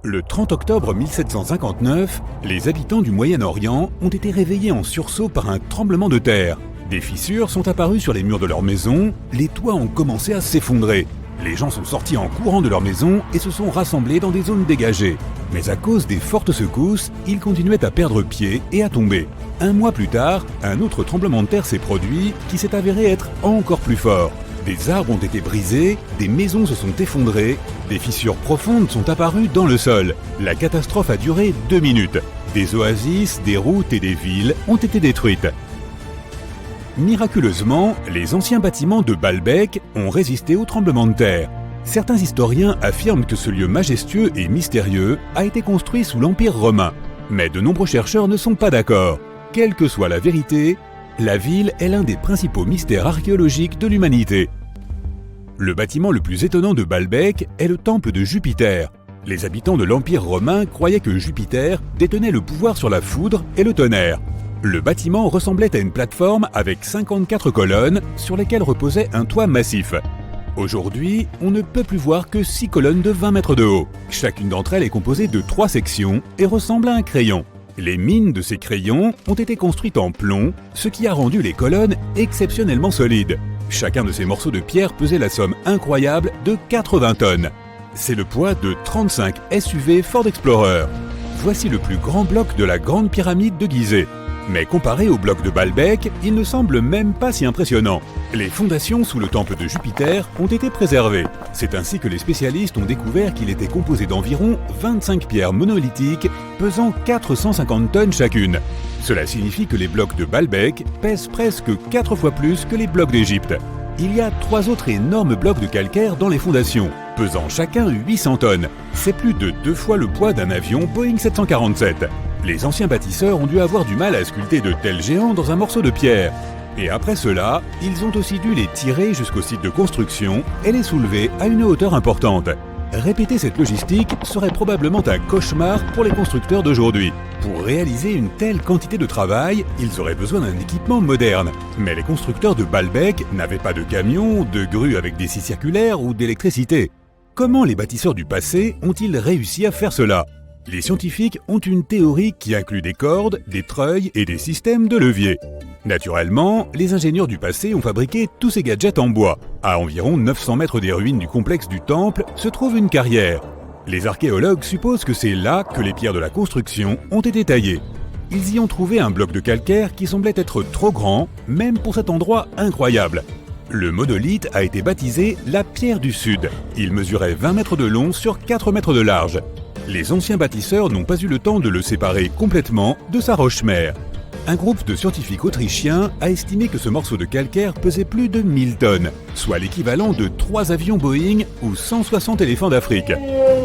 Le 30 octobre 1759, les habitants du Moyen-Orient ont été réveillés en sursaut par un tremblement de terre. Des fissures sont apparues sur les murs de leur maison, les toits ont commencé à s'effondrer. Les gens sont sortis en courant de leur maison et se sont rassemblés dans des zones dégagées. Mais à cause des fortes secousses, ils continuaient à perdre pied et à tomber. Un mois plus tard, un autre tremblement de terre s'est produit qui s'est avéré être encore plus fort. Des arbres ont été brisés, des maisons se sont effondrées, des fissures profondes sont apparues dans le sol. La catastrophe a duré 2 minutes. Des oasis, des routes et des villes ont été détruites. Miraculeusement, les anciens bâtiments de Baalbek ont résisté au tremblement de terre. Certains historiens affirment que ce lieu majestueux et mystérieux a été construit sous l'Empire romain. Mais de nombreux chercheurs ne sont pas d'accord. Quelle que soit la vérité, la ville est l'un des principaux mystères archéologiques de l'humanité. Le bâtiment le plus étonnant de Baalbek est le temple de Jupiter. Les habitants de l'Empire romain croyaient que Jupiter détenait le pouvoir sur la foudre et le tonnerre. Le bâtiment ressemblait à une plateforme avec 54 colonnes sur lesquelles reposait un toit massif. Aujourd'hui, on ne peut plus voir que 6 colonnes de 20 mètres de haut. Chacune d'entre elles est composée de 3 sections et ressemble à un crayon. Les mines de ces crayons ont été construites en plomb, ce qui a rendu les colonnes exceptionnellement solides. Chacun de ces morceaux de pierre pesait la somme incroyable de 80 tonnes. C'est le poids de 35 SUV Ford Explorer. Voici le plus grand bloc de la grande pyramide de Gizeh. Mais comparé au bloc de Baalbek, il ne semble même pas si impressionnant. Les fondations sous le temple de Jupiter ont été préservées. C'est ainsi que les spécialistes ont découvert qu'il était composé d'environ 25 pierres monolithiques pesant 450 tonnes chacune. Cela signifie que les blocs de Baalbek pèsent presque 4 fois plus que les blocs d'Égypte. Il y a 3 autres énormes blocs de calcaire dans les fondations, pesant chacun 800 tonnes. C'est plus de 2 fois le poids d'un avion Boeing 747. Les anciens bâtisseurs ont dû avoir du mal à sculpter de tels géants dans un morceau de pierre. Et après cela, ils ont aussi dû les tirer jusqu'au site de construction et les soulever à une hauteur importante. Répéter cette logistique serait probablement un cauchemar pour les constructeurs d'aujourd'hui. Pour réaliser une telle quantité de travail, ils auraient besoin d'un équipement moderne. Mais les constructeurs de Baalbek n'avaient pas de camions, de grues avec des scies circulaires ou d'électricité. Comment les bâtisseurs du passé ont-ils réussi à faire cela ? Les scientifiques ont une théorie qui inclut des cordes, des treuils et des systèmes de levier. Naturellement, les ingénieurs du passé ont fabriqué tous ces gadgets en bois. À environ 900 mètres des ruines du complexe du temple se trouve une carrière. Les archéologues supposent que c'est là que les pierres de la construction ont été taillées. Ils y ont trouvé un bloc de calcaire qui semblait être trop grand, même pour cet endroit incroyable. Le monolithe a été baptisé la pierre du Sud. Il mesurait 20 mètres de long sur 4 mètres de large. Les anciens bâtisseurs n'ont pas eu le temps de le séparer complètement de sa roche-mère. Un groupe de scientifiques autrichiens a estimé que ce morceau de calcaire pesait plus de 1000 tonnes, soit l'équivalent de 3 avions Boeing ou 160 éléphants d'Afrique.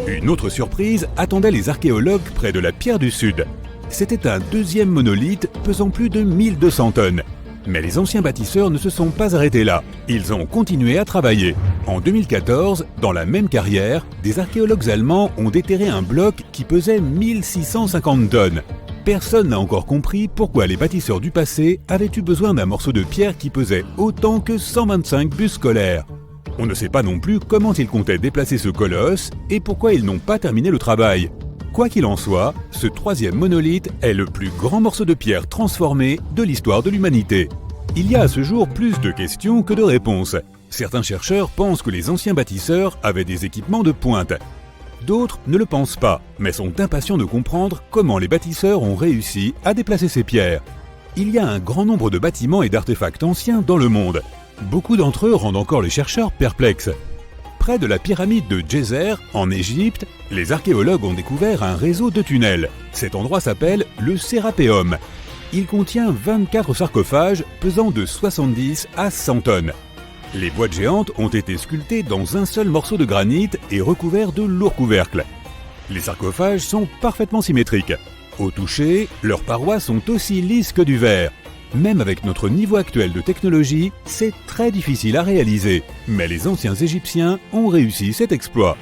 Une autre surprise attendait les archéologues près de la pierre du Sud. C'était un deuxième monolithe pesant plus de 1200 tonnes. Mais les anciens bâtisseurs ne se sont pas arrêtés là. Ils ont continué à travailler. En 2014, dans la même carrière, des archéologues allemands ont déterré un bloc qui pesait 1650 tonnes. Personne n'a encore compris pourquoi les bâtisseurs du passé avaient eu besoin d'un morceau de pierre qui pesait autant que 125 bus scolaires. On ne sait pas non plus comment ils comptaient déplacer ce colosse et pourquoi ils n'ont pas terminé le travail. Quoi qu'il en soit, ce troisième monolithe est le plus grand morceau de pierre transformé de l'histoire de l'humanité. Il y a à ce jour plus de questions que de réponses. Certains chercheurs pensent que les anciens bâtisseurs avaient des équipements de pointe. D'autres ne le pensent pas, mais sont impatients de comprendre comment les bâtisseurs ont réussi à déplacer ces pierres. Il y a un grand nombre de bâtiments et d'artefacts anciens dans le monde. Beaucoup d'entre eux rendent encore les chercheurs perplexes. Près de la pyramide de Djeser, en Égypte, les archéologues ont découvert un réseau de tunnels. Cet endroit s'appelle le Sérapéum. Il contient 24 sarcophages pesant de 70 à 100 tonnes. Les boîtes géantes ont été sculptées dans un seul morceau de granit et recouverts de lourds couvercles. Les sarcophages sont parfaitement symétriques. Au toucher, leurs parois sont aussi lisses que du verre. Même avec notre niveau actuel de technologie, c'est très difficile à réaliser. Mais les anciens Égyptiens ont réussi cet exploit.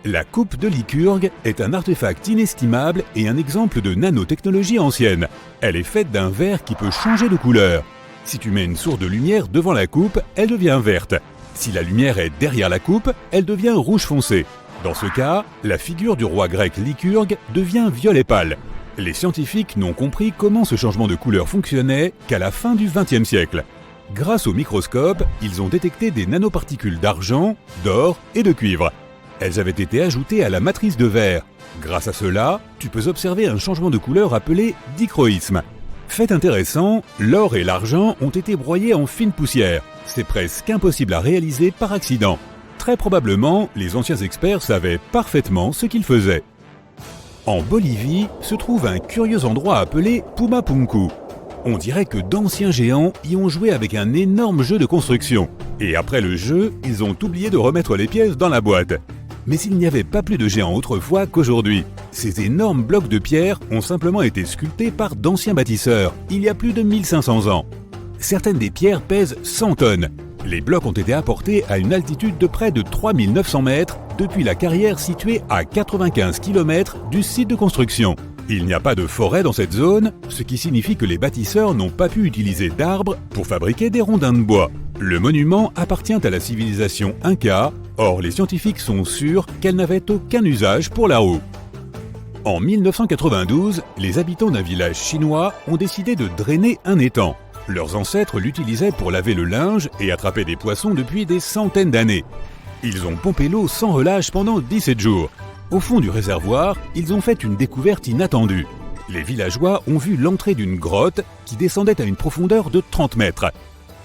La coupe de Lycurgue est un artefact inestimable et un exemple de nanotechnologie ancienne. Elle est faite d'un verre qui peut changer de couleur. Si tu mets une source de lumière devant la coupe, elle devient verte. Si la lumière est derrière la coupe, elle devient rouge foncé. Dans ce cas, la figure du roi grec Lycurgue devient violet pâle. Les scientifiques n'ont compris comment ce changement de couleur fonctionnait qu'à la fin du XXe siècle. Grâce au microscope, ils ont détecté des nanoparticules d'argent, d'or et de cuivre. Elles avaient été ajoutées à la matrice de verre. Grâce à cela, tu peux observer un changement de couleur appelé dichroïsme. Fait intéressant, l'or et l'argent ont été broyés en fine poussière. C'est presque impossible à réaliser par accident. Très probablement, les anciens experts savaient parfaitement ce qu'ils faisaient. En Bolivie se trouve un curieux endroit appelé Pumapunku. On dirait que d'anciens géants y ont joué avec un énorme jeu de construction. Et après le jeu, ils ont oublié de remettre les pièces dans la boîte. Mais il n'y avait pas plus de géants autrefois qu'aujourd'hui. Ces énormes blocs de pierre ont simplement été sculptés par d'anciens bâtisseurs, il y a plus de 1500 ans. Certaines des pierres pèsent 100 tonnes. Les blocs ont été apportés à une altitude de près de 3900 mètres depuis la carrière située à 95 km du site de construction. Il n'y a pas de forêt dans cette zone, ce qui signifie que les bâtisseurs n'ont pas pu utiliser d'arbres pour fabriquer des rondins de bois. Le monument appartient à la civilisation Inca, or les scientifiques sont sûrs qu'elle n'avait aucun usage pour la roue. En 1992, les habitants d'un village chinois ont décidé de drainer un étang. Leurs ancêtres l'utilisaient pour laver le linge et attraper des poissons depuis des centaines d'années. Ils ont pompé l'eau sans relâche pendant 17 jours. Au fond du réservoir, ils ont fait une découverte inattendue. Les villageois ont vu l'entrée d'une grotte qui descendait à une profondeur de 30 mètres.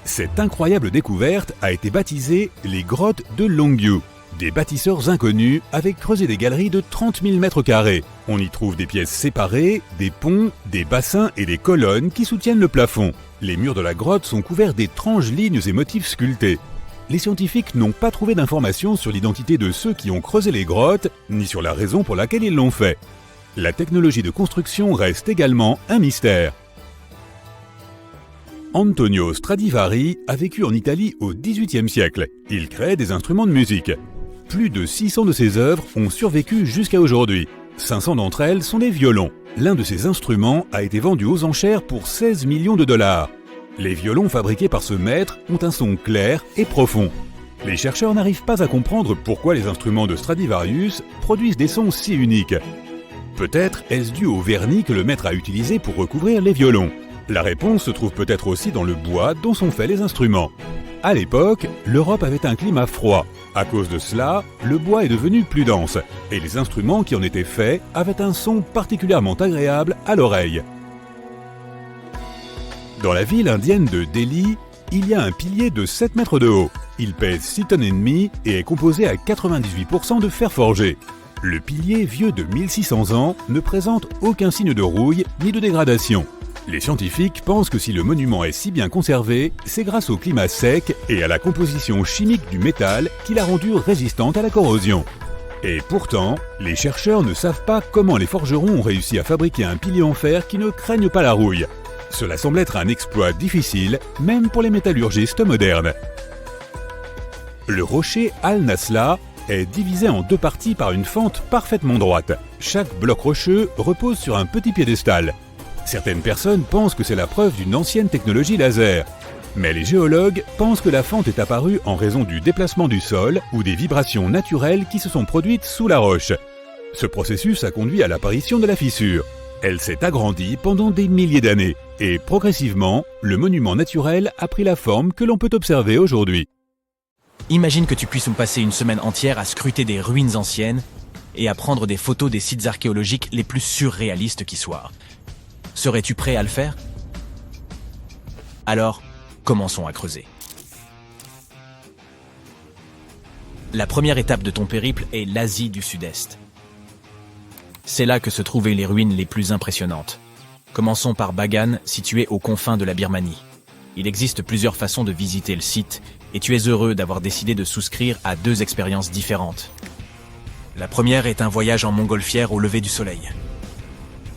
Cette incroyable découverte a été baptisée les grottes de Longyu. Des bâtisseurs inconnus avaient creusé des galeries de 30 000 mètres carrés. On y trouve des pièces séparées, des ponts, des bassins et des colonnes qui soutiennent le plafond. Les murs de la grotte sont couverts d'étranges lignes et motifs sculptés. Les scientifiques n'ont pas trouvé d'informations sur l'identité de ceux qui ont creusé les grottes, ni sur la raison pour laquelle ils l'ont fait. La technologie de construction reste également un mystère. Antonio Stradivari a vécu en Italie au XVIIIe siècle. Il crée des instruments de musique. Plus de 600 de ses œuvres ont survécu jusqu'à aujourd'hui. 500 d'entre elles sont des violons. L'un de ces instruments a été vendu aux enchères pour 16 millions de dollars. Les violons fabriqués par ce maître ont un son clair et profond. Les chercheurs n'arrivent pas à comprendre pourquoi les instruments de Stradivarius produisent des sons si uniques. Peut-être est-ce dû au vernis que le maître a utilisé pour recouvrir les violons. La réponse se trouve peut-être aussi dans le bois dont sont faits les instruments. À l'époque, l'Europe avait un climat froid. À cause de cela, le bois est devenu plus dense, et les instruments qui en étaient faits avaient un son particulièrement agréable à l'oreille. Dans la ville indienne de Delhi, il y a un pilier de 7 mètres de haut. Il pèse 6 tonnes et demie et est composé à 98% de fer forgé. Le pilier, vieux de 1600 ans, ne présente aucun signe de rouille ni de dégradation. Les scientifiques pensent que si le monument est si bien conservé, c'est grâce au climat sec et à la composition chimique du métal qui l'a rendu résistante à la corrosion. Et pourtant, les chercheurs ne savent pas comment les forgerons ont réussi à fabriquer un pilier en fer qui ne craigne pas la rouille. Cela semble être un exploit difficile, même pour les métallurgistes modernes. Le rocher Al-Nasla est divisé en deux parties par une fente parfaitement droite. Chaque bloc rocheux repose sur un petit piédestal. Certaines personnes pensent que c'est la preuve d'une ancienne technologie laser. Mais les géologues pensent que la fente est apparue en raison du déplacement du sol ou des vibrations naturelles qui se sont produites sous la roche. Ce processus a conduit à l'apparition de la fissure. Elle s'est agrandie pendant des milliers d'années et progressivement, le monument naturel a pris la forme que l'on peut observer aujourd'hui. Imagine que tu puisses passer une semaine entière à scruter des ruines anciennes et à prendre des photos des sites archéologiques les plus surréalistes qui soient. Serais-tu prêt à le faire? Alors, commençons à creuser. La première étape de ton périple est l'Asie du Sud-Est. C'est là que se trouvaient les ruines les plus impressionnantes. Commençons par Bagan, situé aux confins de la Birmanie. Il existe plusieurs façons de visiter le site, et tu es heureux d'avoir décidé de souscrire à 2 expériences différentes. La première est un voyage en montgolfière au lever du soleil.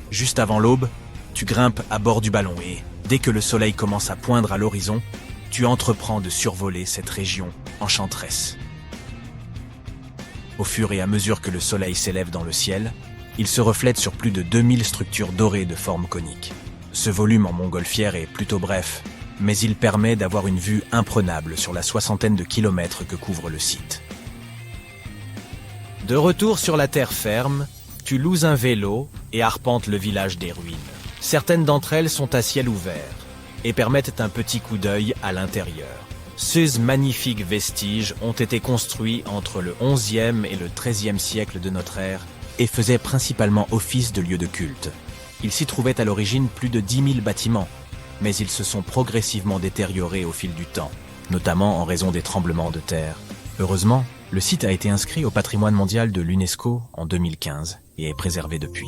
Juste avant l'aube, tu grimpes à bord du ballon et, dès que le soleil commence à poindre à l'horizon, tu entreprends de survoler cette région enchanteresse. Au fur et à mesure que le soleil s'élève dans le ciel, il se reflète sur plus de 2000 structures dorées de forme conique. Ce volume en montgolfière est plutôt bref, mais il permet d'avoir une vue imprenable sur la 60aine de kilomètres que couvre le site. De retour sur la terre ferme, tu loues un vélo et arpentes le village des ruines. Certaines d'entre elles sont à ciel ouvert et permettent un petit coup d'œil à l'intérieur. Ces magnifiques vestiges ont été construits entre le XIe et le XIIIe siècle de notre ère et faisaient principalement office de lieu de culte. Il s'y trouvait à l'origine plus de 10 000 bâtiments, mais ils se sont progressivement détériorés au fil du temps, notamment en raison des tremblements de terre. Heureusement, le site a été inscrit au patrimoine mondial de l'UNESCO en 2015 et est préservé depuis.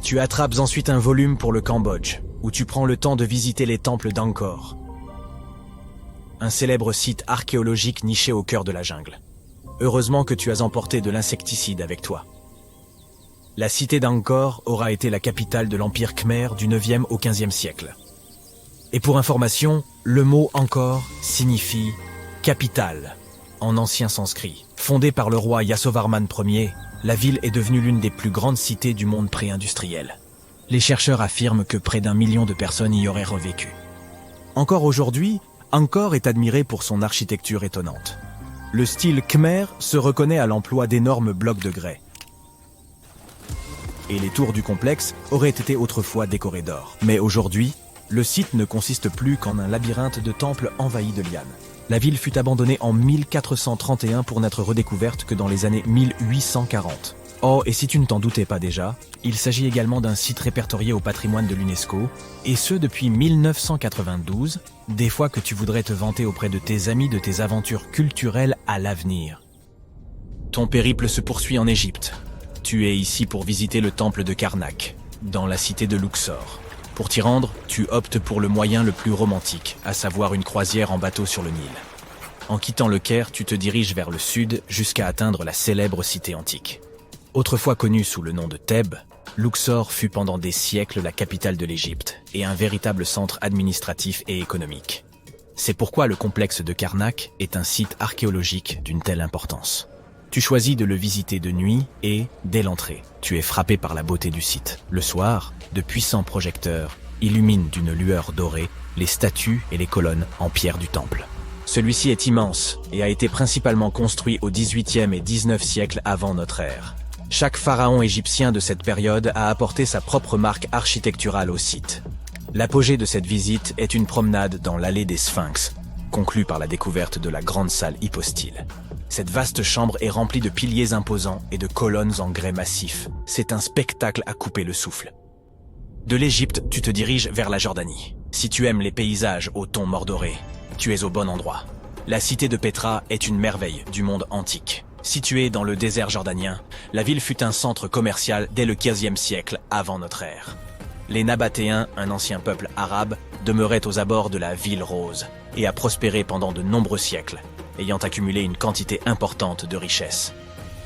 Tu attrapes ensuite un volume pour le Cambodge, où tu prends le temps de visiter les temples d'Angkor, un célèbre site archéologique niché au cœur de la jungle. Heureusement que tu as emporté de l'insecticide avec toi. La cité d'Angkor aura été la capitale de l'Empire Khmer du 9e au 15e siècle. Et pour information, le mot Angkor signifie « capitale » en ancien sanskrit. Fondée par le roi Yasovarman Ier, la ville est devenue l'une des plus grandes cités du monde pré-industriel. Les chercheurs affirment que près d'1 million de personnes y auraient revécu. Encore aujourd'hui, Angkor est admiré pour son architecture étonnante. Le style Khmer se reconnaît à l'emploi d'énormes blocs de grès. Et les tours du complexe auraient été autrefois décorées d'or. Mais aujourd'hui, le site ne consiste plus qu'en un labyrinthe de temples envahis de lianes. La ville fut abandonnée en 1431 pour n'être redécouverte que dans les années 1840. Oh, et si tu ne t'en doutais pas déjà, il s'agit également d'un site répertorié au patrimoine de l'UNESCO, et ce depuis 1992, des fois que tu voudrais te vanter auprès de tes amis de tes aventures culturelles à l'avenir. Ton périple se poursuit en Égypte. Tu es ici pour visiter le temple de Karnak, dans la cité de Luxor. Pour t'y rendre, tu optes pour le moyen le plus romantique, à savoir une croisière en bateau sur le Nil. En quittant le Caire, tu te diriges vers le sud jusqu'à atteindre la célèbre cité antique. Autrefois connue sous le nom de Thèbes, Luxor fut pendant des siècles la capitale de l'Égypte et un véritable centre administratif et économique. C'est pourquoi le complexe de Karnak est un site archéologique d'une telle importance. Tu choisis de le visiter de nuit et, dès l'entrée, tu es frappé par la beauté du site. Le soir, de puissants projecteurs illuminent d'une lueur dorée les statues et les colonnes en pierre du temple. Celui-ci est immense et a été principalement construit au XVIIIe et XIXe siècle avant notre ère. Chaque pharaon égyptien de cette période a apporté sa propre marque architecturale au site. L'apogée de cette visite est une promenade dans l'allée des Sphinx, conclue par la découverte de la grande salle hypostyle. Cette vaste chambre est remplie de piliers imposants et de colonnes en grès massif. C'est un spectacle à couper le souffle. De l'Égypte, tu te diriges vers la Jordanie. Si tu aimes les paysages au ton mordoré, tu es au bon endroit. La cité de Pétra est une merveille du monde antique. Située dans le désert jordanien, la ville fut un centre commercial dès le XVe siècle avant notre ère. Les Nabatéens, un ancien peuple arabe, demeuraient aux abords de la ville rose et a prospéré pendant de nombreux siècles, ayant accumulé une quantité importante de richesses.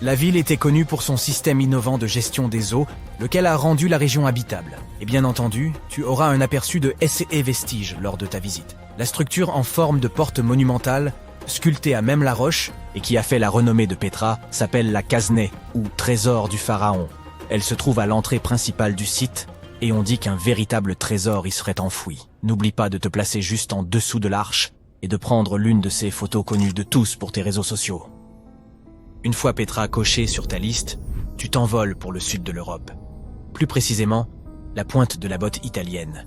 La ville était connue pour son système innovant de gestion des eaux, lequel a rendu la région habitable. Et bien entendu, tu auras un aperçu de S&E vestiges lors de ta visite. La structure en forme de porte monumentale, sculptée à même la roche, et qui a fait la renommée de Pétra, s'appelle la Khazne, ou trésor du pharaon. Elle se trouve à l'entrée principale du site, et on dit qu'un véritable trésor y serait enfoui. N'oublie pas de te placer juste en dessous de l'arche, et de prendre l'une de ces photos connues de tous pour tes réseaux sociaux. Une fois Pétra cochée sur ta liste, tu t'envoles pour le sud de l'Europe. Plus précisément, la pointe de la botte italienne.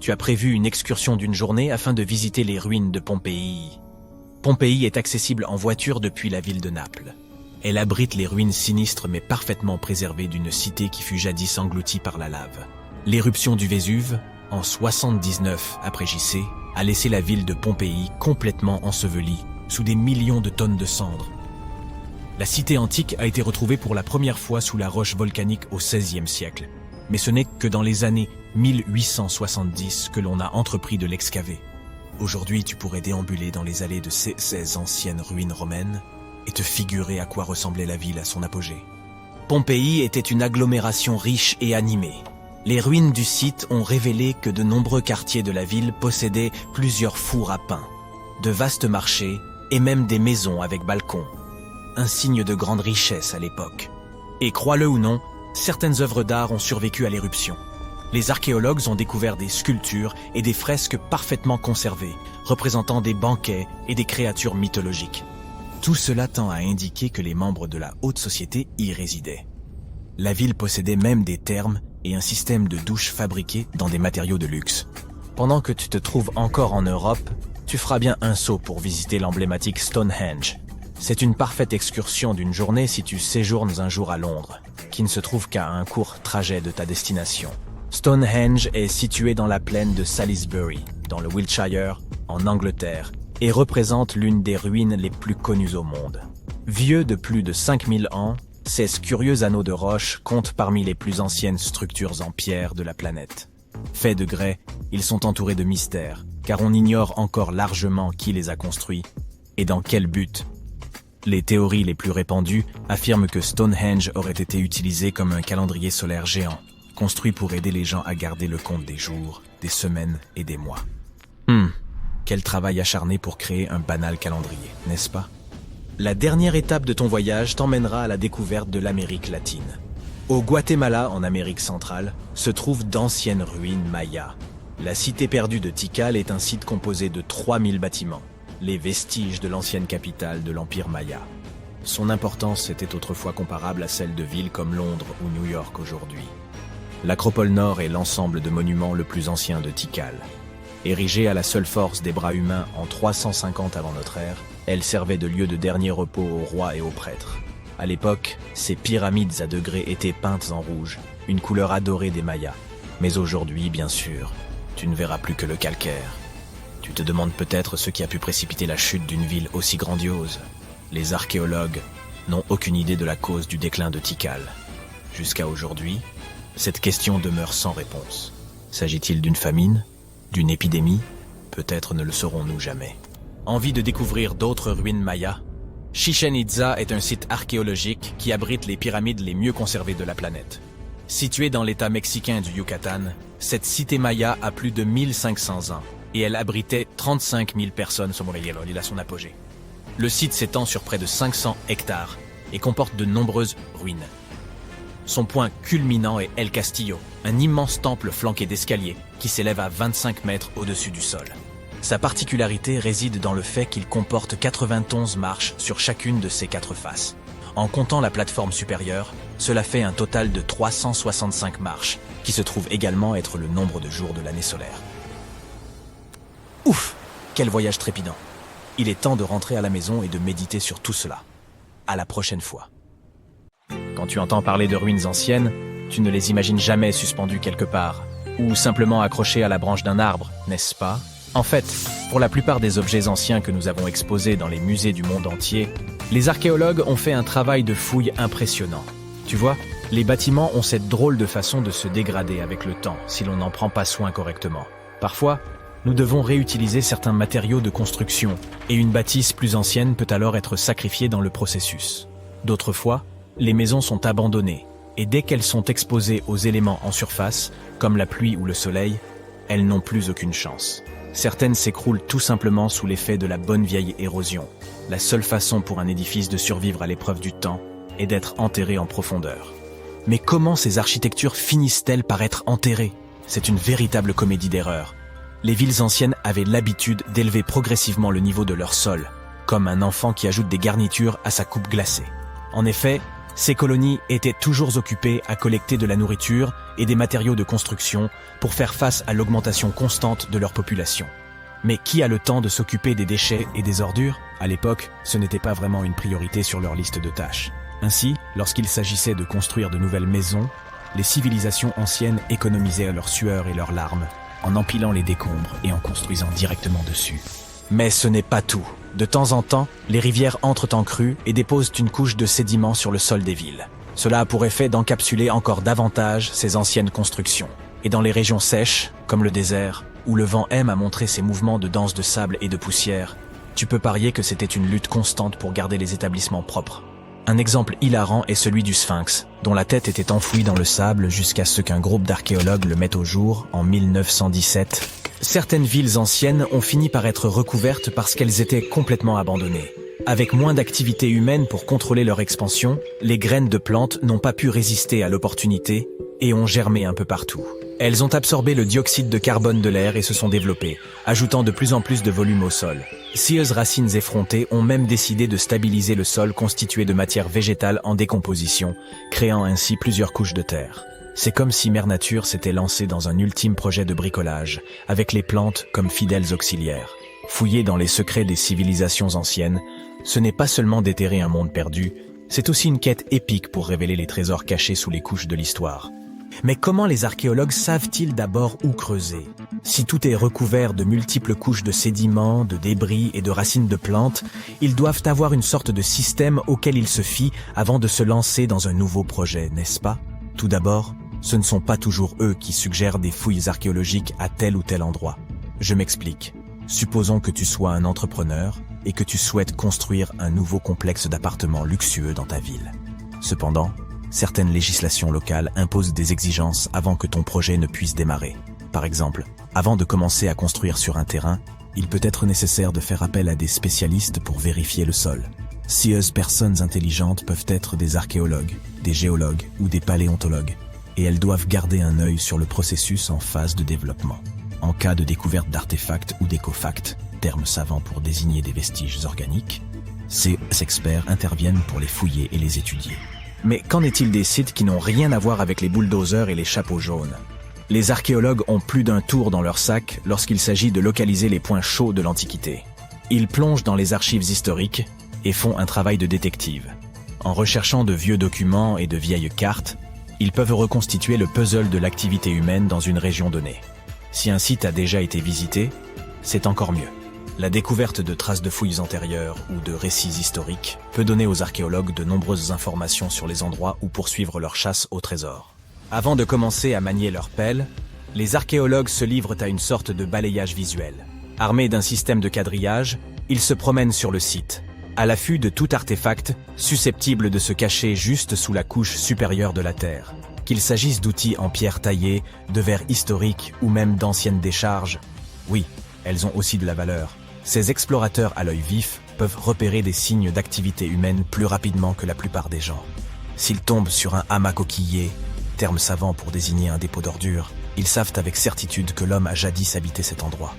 Tu as prévu une excursion d'une journée afin de visiter les ruines de Pompéi. Pompéi est accessible en voiture depuis la ville de Naples. Elle abrite les ruines sinistres mais parfaitement préservées d'une cité qui fut jadis engloutie par la lave. L'éruption du Vésuve, en 79 après JC, a laissé la ville de Pompéi complètement ensevelie sous des millions de tonnes de cendres. La cité antique a été retrouvée pour la première fois sous la roche volcanique au XVIe siècle. Mais ce n'est que dans les années 1870 que l'on a entrepris de l'excaver. Aujourd'hui, tu pourrais déambuler dans les allées de ces anciennes ruines romaines et te figurer à quoi ressemblait la ville à son apogée. Pompéi était une agglomération riche et animée. Les ruines du site ont révélé que de nombreux quartiers de la ville possédaient plusieurs fours à pain, de vastes marchés et même des maisons avec balcons. Un signe de grande richesse à l'époque. Et crois-le ou non, certaines œuvres d'art ont survécu à l'éruption. Les archéologues ont découvert des sculptures et des fresques parfaitement conservées, représentant des banquets et des créatures mythologiques. Tout cela tend à indiquer que les membres de la haute société y résidaient. La ville possédait même des thermes et un système de douche fabriqué dans des matériaux de luxe. Pendant que tu te trouves encore en Europe, tu feras bien un saut pour visiter l'emblématique Stonehenge. C'est une parfaite excursion d'une journée si tu séjournes un jour à Londres, qui ne se trouve qu'à un court trajet de ta destination. Stonehenge est situé dans la plaine de Salisbury, dans le Wiltshire, en Angleterre, et représente l'une des ruines les plus connues au monde. Vieux de plus de 5000 ans, ces curieux anneaux de roche comptent parmi les plus anciennes structures en pierre de la planète. Faits de grès, ils sont entourés de mystères, car on ignore encore largement qui les a construits et dans quel but. Les théories les plus répandues affirment que Stonehenge aurait été utilisé comme un calendrier solaire géant, construit pour aider les gens à garder le compte des jours, des semaines et des mois. Quel travail acharné pour créer un banal calendrier, n'est-ce pas? La dernière étape de ton voyage t'emmènera à la découverte de l'Amérique latine. Au Guatemala, en Amérique centrale, se trouvent d'anciennes ruines mayas. La cité perdue de Tikal est un site composé de 3000 bâtiments, les vestiges de l'ancienne capitale de l'Empire maya. Son importance était autrefois comparable à celle de villes comme Londres ou New York aujourd'hui. L'Acropole Nord est l'ensemble de monuments le plus ancien de Tikal. Érigée à la seule force des bras humains en 350 avant notre ère, elle servait de lieu de dernier repos aux rois et aux prêtres. À l'époque, ces pyramides à degrés étaient peintes en rouge, une couleur adorée des Mayas. Mais aujourd'hui, bien sûr, tu ne verras plus que le calcaire. Tu te demandes peut-être ce qui a pu précipiter la chute d'une ville aussi grandiose. Les archéologues n'ont aucune idée de la cause du déclin de Tikal. Jusqu'à aujourd'hui, cette question demeure sans réponse. S'agit-il d'une famine? D'une épidémie? Peut-être ne le saurons-nous jamais. Envie de découvrir d'autres ruines mayas? Chichén Itzá est un site archéologique qui abrite les pyramides les mieux conservées de la planète. Située dans l'état mexicain du Yucatan, cette cité maya a plus de 1500 ans et elle abritait 35 000 personnes à son apogée. Le site s'étend sur près de 500 hectares et comporte de nombreuses ruines. Son point culminant est El Castillo, un immense temple flanqué d'escaliers qui s'élève à 25 mètres au-dessus du sol. Sa particularité réside dans le fait qu'il comporte 91 marches sur chacune de ses 4 faces. En comptant la plateforme supérieure, cela fait un total de 365 marches, qui se trouve également être le nombre de jours de l'année solaire. Ouf! Quel voyage trépidant! Il est temps de rentrer à la maison et de méditer sur tout cela. À la prochaine fois. Quand tu entends parler de ruines anciennes, tu ne les imagines jamais suspendues quelque part, ou simplement accrochées à la branche d'un arbre, n'est-ce pas? En fait, pour la plupart des objets anciens que nous avons exposés dans les musées du monde entier, les archéologues ont fait un travail de fouille impressionnant. Tu vois, les bâtiments ont cette drôle de façon de se dégrader avec le temps si l'on n'en prend pas soin correctement. Parfois, nous devons réutiliser certains matériaux de construction, et une bâtisse plus ancienne peut alors être sacrifiée dans le processus. D'autres fois, les maisons sont abandonnées, et dès qu'elles sont exposées aux éléments en surface, comme la pluie ou le soleil, elles n'ont plus aucune chance. Certaines s'écroulent tout simplement sous l'effet de la bonne vieille érosion. La seule façon pour un édifice de survivre à l'épreuve du temps est d'être enterré en profondeur. Mais comment ces architectures finissent-elles par être enterrées? C'est une véritable comédie d'erreurs. Les villes anciennes avaient l'habitude d'élever progressivement le niveau de leur sol, comme un enfant qui ajoute des garnitures à sa coupe glacée. En effet, ces colonies étaient toujours occupées à collecter de la nourriture et des matériaux de construction pour faire face à l'augmentation constante de leur population. Mais qui a le temps de s'occuper des déchets et des ordures? À l'époque, ce n'était pas vraiment une priorité sur leur liste de tâches. Ainsi, lorsqu'il s'agissait de construire de nouvelles maisons, les civilisations anciennes économisaient leur sueur et leurs larmes, en empilant les décombres et en construisant directement dessus. Mais ce n'est pas tout. De temps en temps, les rivières entrent en crue et déposent une couche de sédiments sur le sol des villes. Cela a pour effet d'encapsuler encore davantage ces anciennes constructions. Et dans les régions sèches, comme le désert, où le vent aime à montrer ses mouvements de danse de sable et de poussière, tu peux parier que c'était une lutte constante pour garder les établissements propres. Un exemple hilarant est celui du Sphinx, dont la tête était enfouie dans le sable jusqu'à ce qu'un groupe d'archéologues le mette au jour en 1917. Certaines villes anciennes ont fini par être recouvertes parce qu'elles étaient complètement abandonnées. Avec moins d'activité humaine pour contrôler leur expansion, les graines de plantes n'ont pas pu résister à l'opportunité et ont germé un peu partout. Elles ont absorbé le dioxyde de carbone de l'air et se sont développées, ajoutant de plus en plus de volume au sol. Scieuses racines effrontées ont même décidé de stabiliser le sol constitué de matière végétale en décomposition, créant ainsi plusieurs couches de terre. C'est comme si Mère Nature s'était lancée dans un ultime projet de bricolage, avec les plantes comme fidèles auxiliaires. Fouiller dans les secrets des civilisations anciennes, ce n'est pas seulement déterrer un monde perdu, c'est aussi une quête épique pour révéler les trésors cachés sous les couches de l'histoire. Mais comment les archéologues savent-ils d'abord où creuser? Si tout est recouvert de multiples couches de sédiments, de débris et de racines de plantes, ils doivent avoir une sorte de système auquel ils se fient avant de se lancer dans un nouveau projet, n'est-ce pas? Tout d'abord, ce ne sont pas toujours eux qui suggèrent des fouilles archéologiques à tel ou tel endroit. Je m'explique. Supposons que tu sois un entrepreneur et que tu souhaites construire un nouveau complexe d'appartements luxueux dans ta ville. Cependant, certaines législations locales imposent des exigences avant que ton projet ne puisse démarrer. Par exemple, avant de commencer à construire sur un terrain, il peut être nécessaire de faire appel à des spécialistes pour vérifier le sol. Scieuses personnes intelligentes peuvent être des archéologues, des géologues ou des paléontologues, et elles doivent garder un œil sur le processus en phase de développement. En cas de découverte d'artefacts ou d'écofacts, termes savants pour désigner des vestiges organiques, ces experts interviennent pour les fouiller et les étudier. Mais qu'en est-il des sites qui n'ont rien à voir avec les bulldozers et les chapeaux jaunes? Les archéologues ont plus d'un tour dans leur sac lorsqu'il s'agit de localiser les points chauds de l'Antiquité. Ils plongent dans les archives historiques et font un travail de détective. En recherchant de vieux documents et de vieilles cartes, ils peuvent reconstituer le puzzle de l'activité humaine dans une région donnée. Si un site a déjà été visité, c'est encore mieux. La découverte de traces de fouilles antérieures ou de récits historiques peut donner aux archéologues de nombreuses informations sur les endroits où poursuivre leur chasse au trésor. Avant de commencer à manier leur pelle, les archéologues se livrent à une sorte de balayage visuel. Armés d'un système de quadrillage, ils se promènent sur le site, à l'affût de tout artefact susceptible de se cacher juste sous la couche supérieure de la terre. Qu'il s'agisse d'outils en pierre taillée, de verres historiques ou même d'anciennes décharges, oui, elles ont aussi de la valeur. Ces explorateurs à l'œil vif peuvent repérer des signes d'activité humaine plus rapidement que la plupart des gens. S'ils tombent sur un hamac coquillé, terme savant pour désigner un dépôt d'ordures, ils savent avec certitude que l'homme a jadis habité cet endroit.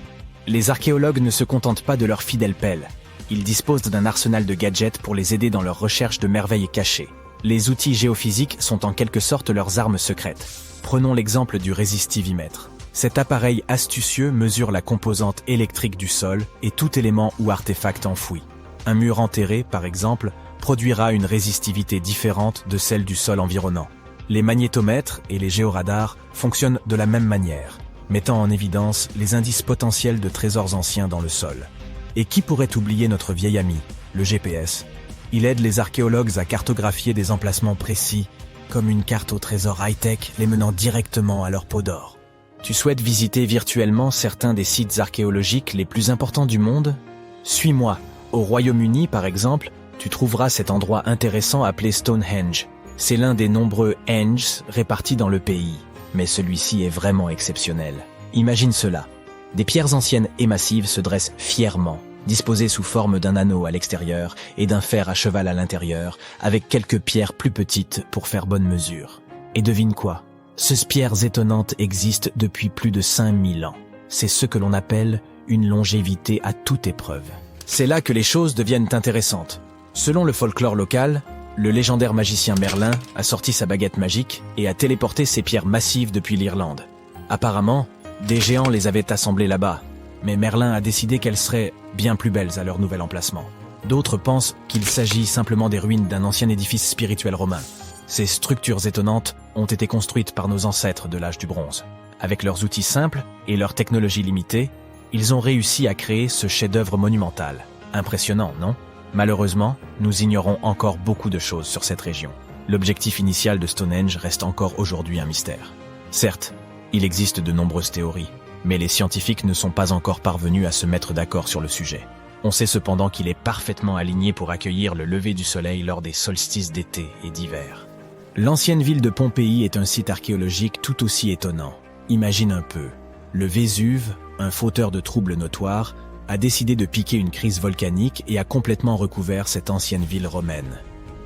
Les archéologues ne se contentent pas de leur fidèle pelle. Ils disposent d'un arsenal de gadgets pour les aider dans leur recherche de merveilles cachées. Les outils géophysiques sont en quelque sorte leurs armes secrètes. Prenons l'exemple du résistivimètre. Cet appareil astucieux mesure la composante électrique du sol et tout élément ou artefact enfoui. Un mur enterré, par exemple, produira une résistivité différente de celle du sol environnant. Les magnétomètres et les géoradars fonctionnent de la même manière, mettant en évidence les indices potentiels de trésors anciens dans le sol. Et qui pourrait oublier notre vieil ami, le GPS? Il aide les archéologues à cartographier des emplacements précis, comme une carte au trésor high-tech les menant directement à leur peau d'or. Tu souhaites visiter virtuellement certains des sites archéologiques les plus importants du monde? Suis-moi. Au Royaume-Uni, par exemple, tu trouveras cet endroit intéressant appelé Stonehenge. C'est l'un des nombreux Henges répartis dans le pays, mais celui-ci est vraiment exceptionnel. Imagine cela. Des pierres anciennes et massives se dressent fièrement, disposées sous forme d'un anneau à l'extérieur et d'un fer à cheval à l'intérieur, avec quelques pierres plus petites pour faire bonne mesure. Et devine quoi? Ces pierres étonnantes existent depuis plus de 5000 ans. C'est ce que l'on appelle une longévité à toute épreuve. C'est là que les choses deviennent intéressantes. Selon le folklore local, le légendaire magicien Merlin a sorti sa baguette magique et a téléporté ces pierres massives depuis l'Irlande. Apparemment, des géants les avaient assemblées là-bas, mais Merlin a décidé qu'elles seraient bien plus belles à leur nouvel emplacement. D'autres pensent qu'il s'agit simplement des ruines d'un ancien édifice spirituel romain. Ces structures étonnantes ont été construites par nos ancêtres de l'âge du bronze. Avec leurs outils simples et leur technologie limitée, ils ont réussi à créer ce chef-d'œuvre monumental. Impressionnant, non? Malheureusement, nous ignorons encore beaucoup de choses sur cette région. L'objectif initial de Stonehenge reste encore aujourd'hui un mystère. Certes, il existe de nombreuses théories, mais les scientifiques ne sont pas encore parvenus à se mettre d'accord sur le sujet. On sait cependant qu'il est parfaitement aligné pour accueillir le lever du soleil lors des solstices d'été et d'hiver. L'ancienne ville de Pompéi est un site archéologique tout aussi étonnant. Imagine un peu, le Vésuve, un fauteur de troubles notoires, a décidé de piquer une crise volcanique et a complètement recouvert cette ancienne ville romaine.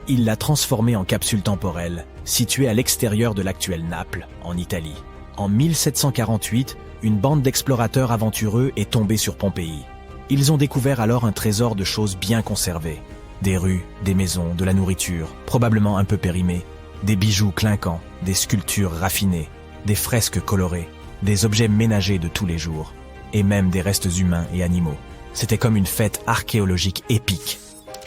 Il l'a transformée en capsule temporelle, située à l'extérieur de l'actuelle Naples, en Italie. En 1748, une bande d'explorateurs aventureux est tombée sur Pompéi. Ils ont découvert alors un trésor de choses bien conservées. Des rues, des maisons, de la nourriture, probablement un peu périmée, des bijoux clinquants, des sculptures raffinées, des fresques colorées, des objets ménagers de tous les jours, et même des restes humains et animaux. C'était comme une fête archéologique épique.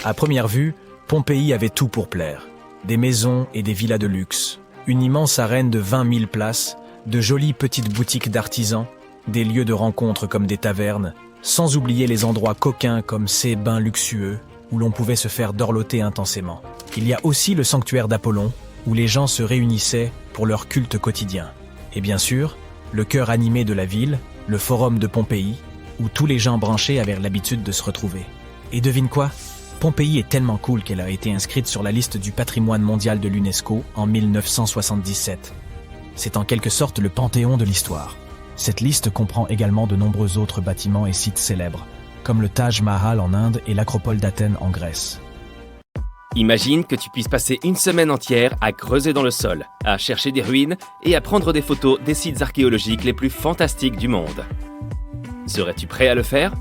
À première vue, Pompéi avait tout pour plaire. Des maisons et des villas de luxe, une immense arène de 20 000 places, de jolies petites boutiques d'artisans, des lieux de rencontre comme des tavernes, sans oublier les endroits coquins comme ces bains luxueux où l'on pouvait se faire dorloter intensément. Il y a aussi le sanctuaire d'Apollon, où les gens se réunissaient pour leur culte quotidien. Et bien sûr, le cœur animé de la ville, le forum de Pompéi, où tous les gens branchés avaient l'habitude de se retrouver. Et devine quoi ? Pompéi est tellement cool qu'elle a été inscrite sur la liste du patrimoine mondial de l'UNESCO en 1977. C'est en quelque sorte le panthéon de l'histoire. Cette liste comprend également de nombreux autres bâtiments et sites célèbres, comme le Taj Mahal en Inde et l'Acropole d'Athènes en Grèce. Imagine que tu puisses passer une semaine entière à creuser dans le sol, à chercher des ruines et à prendre des photos des sites archéologiques les plus fantastiques du monde. Serais-tu prêt à le faire ?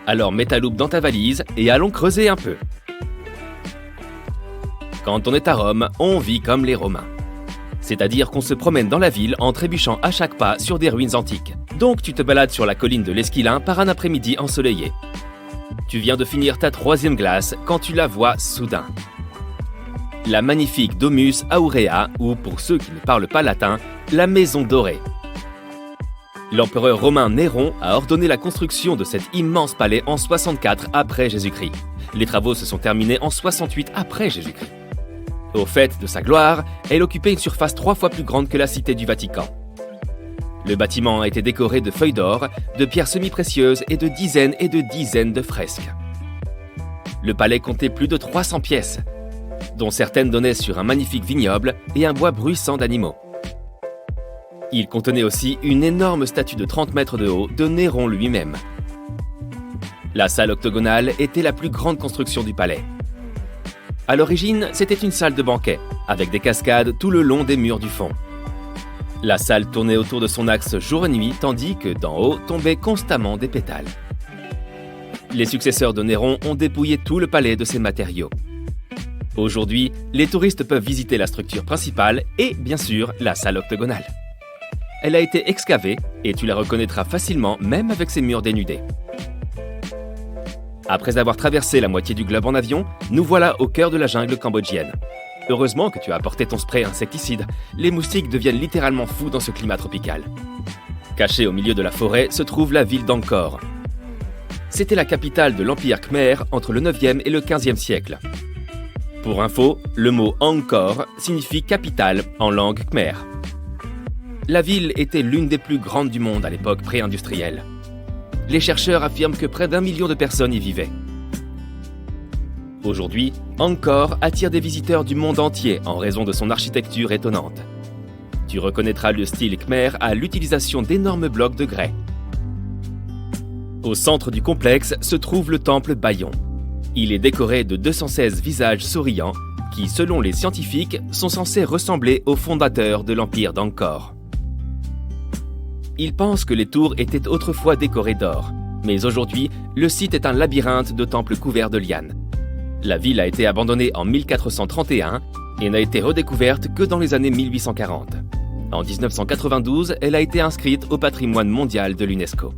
Alors mets ta loupe dans ta valise et allons creuser un peu. Quand on est à Rome, on vit comme les Romains. C'est-à-dire qu'on se promène dans la ville en trébuchant à chaque pas sur des ruines antiques. Donc tu te balades sur la colline de l'Esquilin par un après-midi ensoleillé. Tu viens de finir ta 3e glace quand tu la vois soudain. La magnifique Domus Aurea, ou pour ceux qui ne parlent pas latin, la Maison Dorée. L'empereur romain Néron a ordonné la construction de cet immense palais en 64 après Jésus-Christ. Les travaux se sont terminés en 68 après Jésus-Christ. Au fait de sa gloire, elle occupait une surface 3 fois plus grande que la cité du Vatican. Le bâtiment a été décoré de feuilles d'or, de pierres semi-précieuses et de dizaines de fresques. Le palais comptait plus de 300 pièces, dont certaines donnaient sur un magnifique vignoble et un bois bruissant d'animaux. Il contenait aussi une énorme statue de 30 mètres de haut de Néron lui-même. La salle octogonale était la plus grande construction du palais. À l'origine, c'était une salle de banquet, avec des cascades tout le long des murs du fond. La salle tournait autour de son axe jour et nuit, tandis que d'en haut tombaient constamment des pétales. Les successeurs de Néron ont dépouillé tout le palais de ses matériaux. Aujourd'hui, les touristes peuvent visiter la structure principale et, bien sûr, la salle octogonale. Elle a été excavée et tu la reconnaîtras facilement même avec ses murs dénudés. Après avoir traversé la moitié du globe en avion, nous voilà au cœur de la jungle cambodgienne. Heureusement que tu as apporté ton spray insecticide, les moustiques deviennent littéralement fous dans ce climat tropical. Cachée au milieu de la forêt se trouve la ville d'Angkor. C'était la capitale de l'Empire Khmer entre le 9e et le 15e siècle. Pour info, le mot Angkor signifie capitale en langue khmer. La ville était l'une des plus grandes du monde à l'époque pré-industrielle. Les chercheurs affirment que près d'1 million de personnes y vivaient. Aujourd'hui, Angkor attire des visiteurs du monde entier en raison de son architecture étonnante. Tu reconnaîtras le style khmer à l'utilisation d'énormes blocs de grès. Au centre du complexe se trouve le temple Bayon. Il est décoré de 216 visages souriants qui, selon les scientifiques, sont censés ressembler aux fondateurs de l'empire d'Angkor. Ils pensent que les tours étaient autrefois décorées d'or, mais aujourd'hui, le site est un labyrinthe de temples couverts de lianes. La ville a été abandonnée en 1431 et n'a été redécouverte que dans les années 1840. En 1992, elle a été inscrite au patrimoine mondial de l'UNESCO.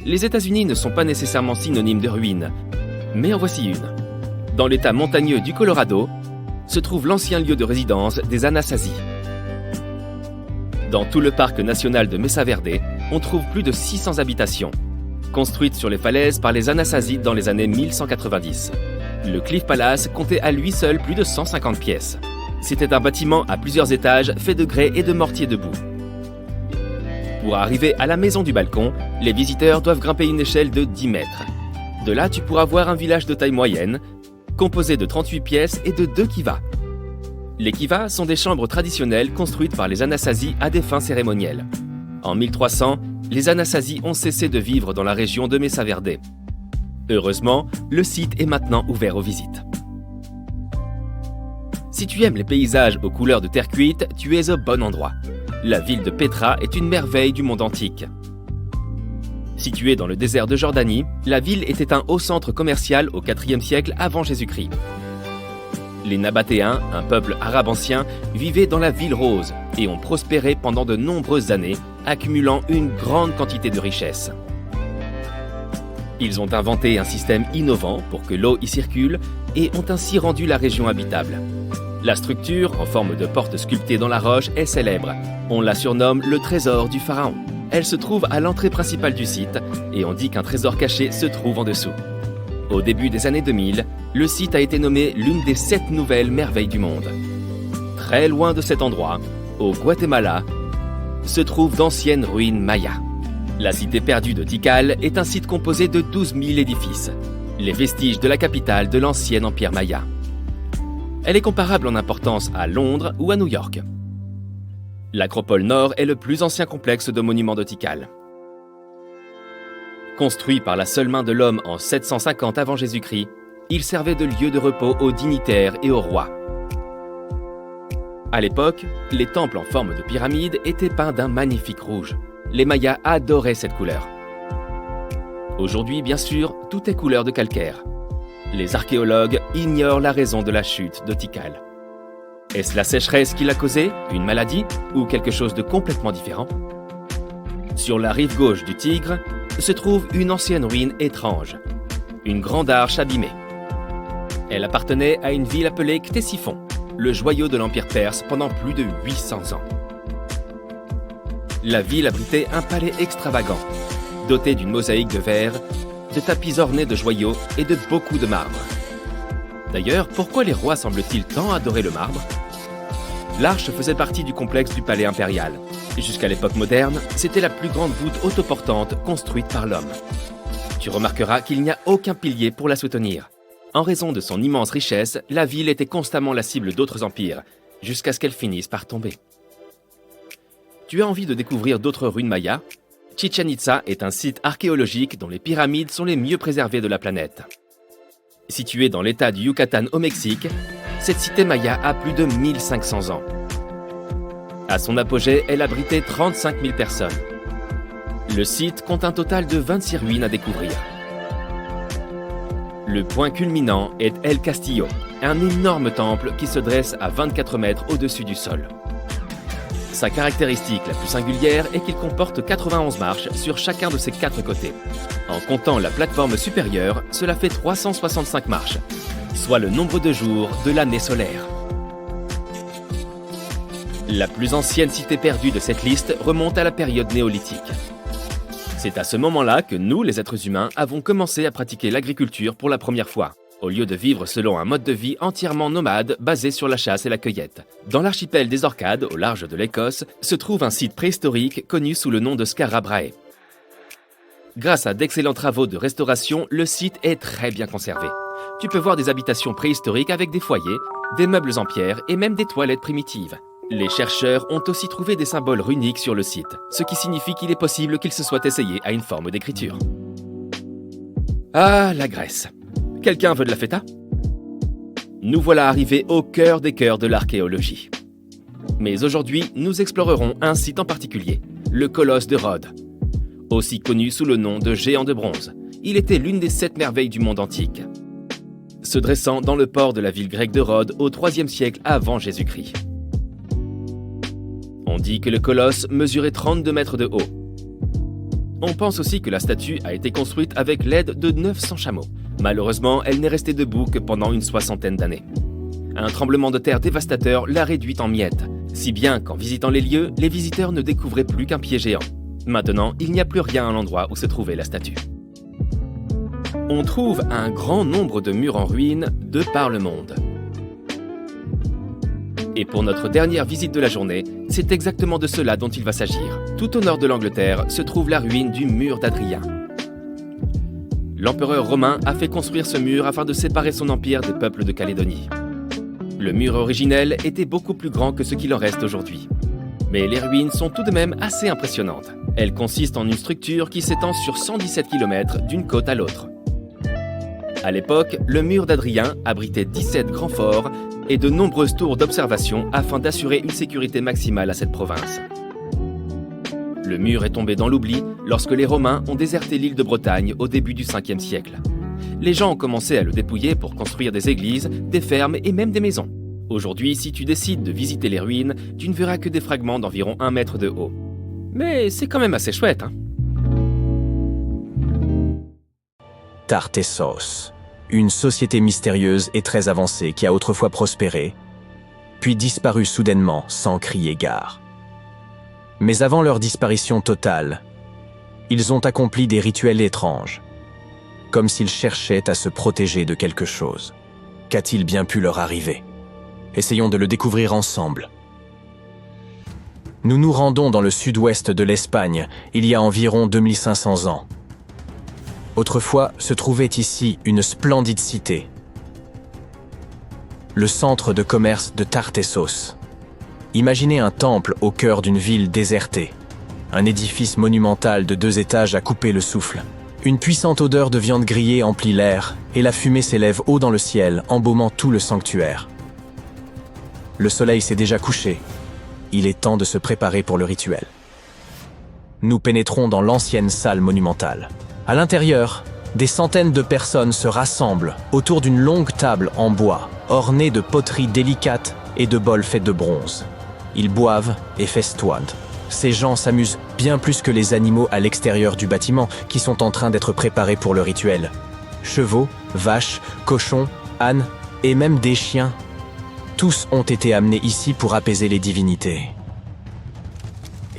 Les États-Unis ne sont pas nécessairement synonymes de ruines, mais en voici une. Dans l'état montagneux du Colorado, se trouve l'ancien lieu de résidence des Anasazi. Dans tout le parc national de Mesa Verde, on trouve plus de 600 habitations, construites sur les falaises par les Anasazi dans les années 1190. Le Cliff Palace comptait à lui seul plus de 150 pièces. C'était un bâtiment à plusieurs étages fait de grès et de mortier de boue. Pour arriver à la maison du balcon, les visiteurs doivent grimper une échelle de 10 mètres. De là, tu pourras voir un village de taille moyenne, composé de 38 pièces et de 2 kivas. Les kivas sont des chambres traditionnelles construites par les Anasazi à des fins cérémonielles. En 1300, les Anasazi ont cessé de vivre dans la région de Mesa Verde. Heureusement, le site est maintenant ouvert aux visites. Si tu aimes les paysages aux couleurs de terre cuite, tu es au bon endroit. La ville de Pétra est une merveille du monde antique. Située dans le désert de Jordanie, la ville était un haut centre commercial au IVe siècle avant Jésus-Christ. Les Nabatéens, un peuple arabe ancien, vivaient dans la ville rose et ont prospéré pendant de nombreuses années, accumulant une grande quantité de richesses. Ils ont inventé un système innovant pour que l'eau y circule et ont ainsi rendu la région habitable. La structure, en forme de porte sculptée dans la roche, est célèbre. On la surnomme le trésor du pharaon. Elle se trouve à l'entrée principale du site et on dit qu'un trésor caché se trouve en dessous. Au début des années 2000, le site a été nommé l'une des 7 nouvelles merveilles du monde. Très loin de cet endroit, au Guatemala, se trouvent d'anciennes ruines mayas. La cité perdue de Tikal est un site composé de 12 000 édifices, les vestiges de la capitale de l'ancien empire maya. Elle est comparable en importance à Londres ou à New York. L'Acropole Nord est le plus ancien complexe de monuments de Tikal. Construit par la seule main de l'homme en 750 avant Jésus-Christ, il servait de lieu de repos aux dignitaires et aux rois. À l'époque, les temples en forme de pyramide étaient peints d'un magnifique rouge. Les Mayas adoraient cette couleur. Aujourd'hui, bien sûr, tout est couleur de calcaire. Les archéologues ignorent la raison de la chute de Tikal. Est-ce la sécheresse qui l'a causée, une maladie ou quelque chose de complètement différent? Sur la rive gauche du Tigre se trouve une ancienne ruine étrange, une grande arche abîmée. Elle appartenait à une ville appelée Ctésiphon, le joyau de l'Empire perse pendant plus de 800 ans. La ville abritait un palais extravagant, doté d'une mosaïque de verre, de tapis ornés de joyaux et de beaucoup de marbre. D'ailleurs, pourquoi les rois semblent-ils tant adorer le marbre? L'arche faisait partie du complexe du palais impérial. Jusqu'à l'époque moderne, c'était la plus grande voûte autoportante construite par l'homme. Tu remarqueras qu'il n'y a aucun pilier pour la soutenir. En raison de son immense richesse, la ville était constamment la cible d'autres empires, jusqu'à ce qu'elle finisse par tomber. Tu as envie de découvrir d'autres ruines mayas? Chichén Itzá est un site archéologique dont les pyramides sont les mieux préservées de la planète. Située dans l'état du Yucatan au Mexique, cette cité maya a plus de 1500 ans. À son apogée, elle abritait 35 000 personnes. Le site compte un total de 26 ruines à découvrir. Le point culminant est El Castillo, un énorme temple qui se dresse à 24 mètres au-dessus du sol. Sa caractéristique la plus singulière est qu'il comporte 91 marches sur chacun de ses 4 côtés. En comptant la plateforme supérieure, cela fait 365 marches, soit le nombre de jours de l'année solaire. La plus ancienne cité perdue de cette liste remonte à la période néolithique. C'est à ce moment-là que nous, les êtres humains, avons commencé à pratiquer l'agriculture pour la première fois, au lieu de vivre selon un mode de vie entièrement nomade basé sur la chasse et la cueillette. Dans l'archipel des Orcades, au large de l'Écosse, se trouve un site préhistorique connu sous le nom de Skara Brae. Grâce à d'excellents travaux de restauration, le site est très bien conservé. Tu peux voir des habitations préhistoriques avec des foyers, des meubles en pierre et même des toilettes primitives. Les chercheurs ont aussi trouvé des symboles runiques sur le site, ce qui signifie qu'il est possible qu'ils se soient essayés à une forme d'écriture. Ah, la Grèce. Quelqu'un veut de la feta? Nous voilà arrivés au cœur des cœurs de l'archéologie. Mais aujourd'hui, nous explorerons un site en particulier, le colosse de Rhodes. Aussi connu sous le nom de géant de bronze, il était l'une des 7 merveilles du monde antique, se dressant dans le port de la ville grecque de Rhodes au IIIe siècle avant Jésus-Christ. On dit que le colosse mesurait 32 mètres de haut. On pense aussi que la statue a été construite avec l'aide de 900 chameaux. Malheureusement, elle n'est restée debout que pendant une 60aine d'années. Un tremblement de terre dévastateur l'a réduite en miettes, si bien qu'en visitant les lieux, les visiteurs ne découvraient plus qu'un pied géant. Maintenant, il n'y a plus rien à l'endroit où se trouvait la statue. On trouve un grand nombre de murs en ruine de par le monde. Et pour notre dernière visite de la journée, c'est exactement de cela dont il va s'agir. Tout au nord de l'Angleterre se trouve la ruine du mur d'Adrien. L'empereur romain a fait construire ce mur afin de séparer son empire des peuples de Calédonie. Le mur originel était beaucoup plus grand que ce qu'il en reste aujourd'hui. Mais les ruines sont tout de même assez impressionnantes. Elles consistent en une structure qui s'étend sur 117 km d'une côte à l'autre. À l'époque, le mur d'Adrien abritait 17 grands forts et de nombreuses tours d'observation afin d'assurer une sécurité maximale à cette province. Le mur est tombé dans l'oubli lorsque les Romains ont déserté l'île de Bretagne au début du 5e siècle. Les gens ont commencé à le dépouiller pour construire des églises, des fermes et même des maisons. Aujourd'hui, si tu décides de visiter les ruines, tu ne verras que des fragments d'environ 1 mètre de haut. Mais c'est quand même assez chouette, hein? Tartessos, une société mystérieuse et très avancée qui a autrefois prospéré, puis disparu soudainement sans crier gare. Mais avant leur disparition totale, ils ont accompli des rituels étranges, comme s'ils cherchaient à se protéger de quelque chose. Qu'a-t-il bien pu leur arriver? Essayons de le découvrir ensemble. Nous nous rendons dans le sud-ouest de l'Espagne, il y a environ 2500 ans. Autrefois se trouvait ici une splendide cité, le centre de commerce de Tartessos. Imaginez un temple au cœur d'une ville désertée, un édifice monumental de 2 étages à couper le souffle. Une puissante odeur de viande grillée emplit l'air et la fumée s'élève haut dans le ciel, embaumant tout le sanctuaire. Le soleil s'est déjà couché. Il est temps de se préparer pour le rituel. Nous pénétrons dans l'ancienne salle monumentale. À l'intérieur, des centaines de personnes se rassemblent autour d'une longue table en bois, ornée de poteries délicates et de bols faits de bronze. Ils boivent et festoinent. Ces gens s'amusent bien plus que les animaux à l'extérieur du bâtiment qui sont en train d'être préparés pour le rituel. Chevaux, vaches, cochons, ânes et même des chiens. Tous ont été amenés ici pour apaiser les divinités.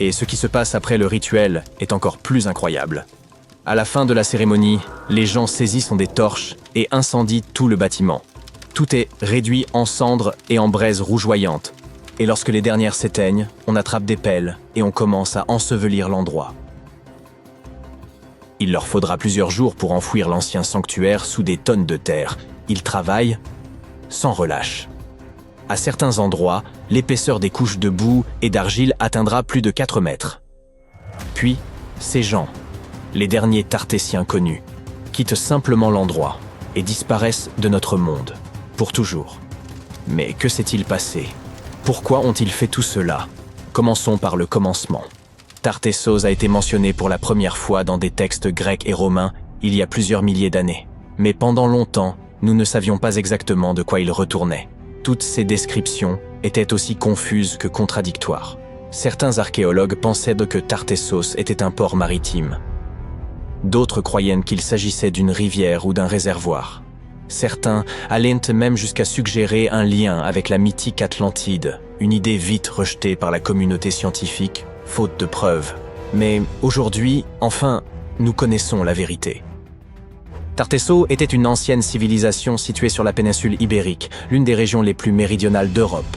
Et ce qui se passe après le rituel est encore plus incroyable. À la fin de la cérémonie, les gens saisissent des torches et incendient tout le bâtiment. Tout est réduit en cendres et en braises rougeoyantes. Et lorsque les dernières s'éteignent, on attrape des pelles et on commence à ensevelir l'endroit. Il leur faudra plusieurs jours pour enfouir l'ancien sanctuaire sous des tonnes de terre. Ils travaillent sans relâche. À certains endroits, l'épaisseur des couches de boue et d'argile atteindra plus de 4 mètres. Puis, ces gens, les derniers Tartésiens connus, quittent simplement l'endroit et disparaissent de notre monde, pour toujours. Mais que s'est-il passé? Pourquoi ont-ils fait tout cela? Commençons par le commencement. Tartessos a été mentionné pour la première fois dans des textes grecs et romains il y a plusieurs milliers d'années. Mais pendant longtemps, nous ne savions pas exactement de quoi il retournait. Toutes ces descriptions étaient aussi confuses que contradictoires. Certains archéologues pensaient que Tartessos était un port maritime. D'autres croyaient qu'il s'agissait d'une rivière ou d'un réservoir. Certains allaient même jusqu'à suggérer un lien avec la mythique Atlantide, une idée vite rejetée par la communauté scientifique, faute de preuves. Mais aujourd'hui, enfin, nous connaissons la vérité. Tartessos était une ancienne civilisation située sur la péninsule ibérique, l'une des régions les plus méridionales d'Europe.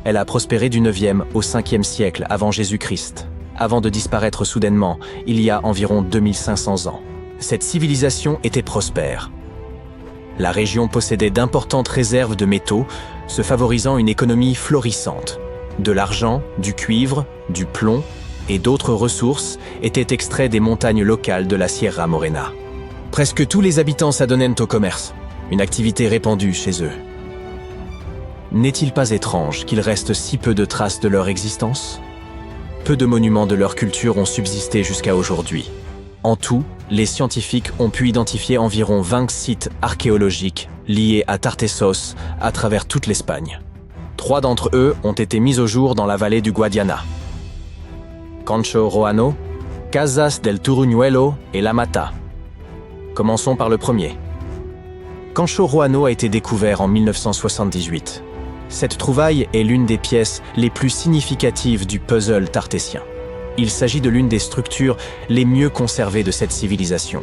Elle a prospéré du 9e au 5e siècle avant Jésus-Christ, avant de disparaître soudainement, il y a environ 2500 ans. Cette civilisation était prospère. La région possédait d'importantes réserves de métaux, se favorisant une économie florissante. De l'argent, du cuivre, du plomb et d'autres ressources étaient extraits des montagnes locales de la Sierra Morena. Presque tous les habitants s'adonnaient au commerce, une activité répandue chez eux. N'est-il pas étrange qu'il reste si peu de traces de leur existence? Peu de monuments de leur culture ont subsisté jusqu'à aujourd'hui. En tout, les scientifiques ont pu identifier environ 20 sites archéologiques liés à Tartessos à travers toute l'Espagne. 3 d'entre eux ont été mis au jour dans la vallée du Guadiana. Cancho Roano, Casas del Turuñuelo et La Mata. Commençons par le premier. Cancho Roano a été découvert en 1978. Cette trouvaille est l'une des pièces les plus significatives du puzzle tartésien. Il s'agit de l'une des structures les mieux conservées de cette civilisation.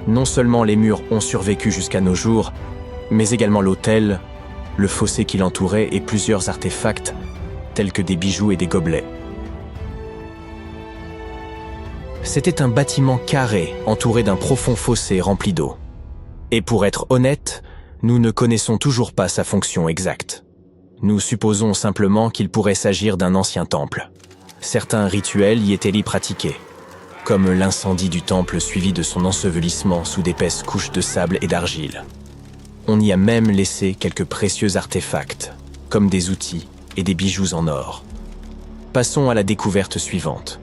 Non seulement les murs ont survécu jusqu'à nos jours, mais également l'autel, le fossé qui l'entourait et plusieurs artefacts, tels que des bijoux et des gobelets. C'était un bâtiment carré entouré d'un profond fossé rempli d'eau. Et pour être honnête, nous ne connaissons toujours pas sa fonction exacte. Nous supposons simplement qu'il pourrait s'agir d'un ancien temple. Certains rituels y étaient pratiqués, comme l'incendie du temple suivi de son ensevelissement sous d'épaisses couches de sable et d'argile. On y a même laissé quelques précieux artefacts, comme des outils et des bijoux en or. Passons à la découverte suivante.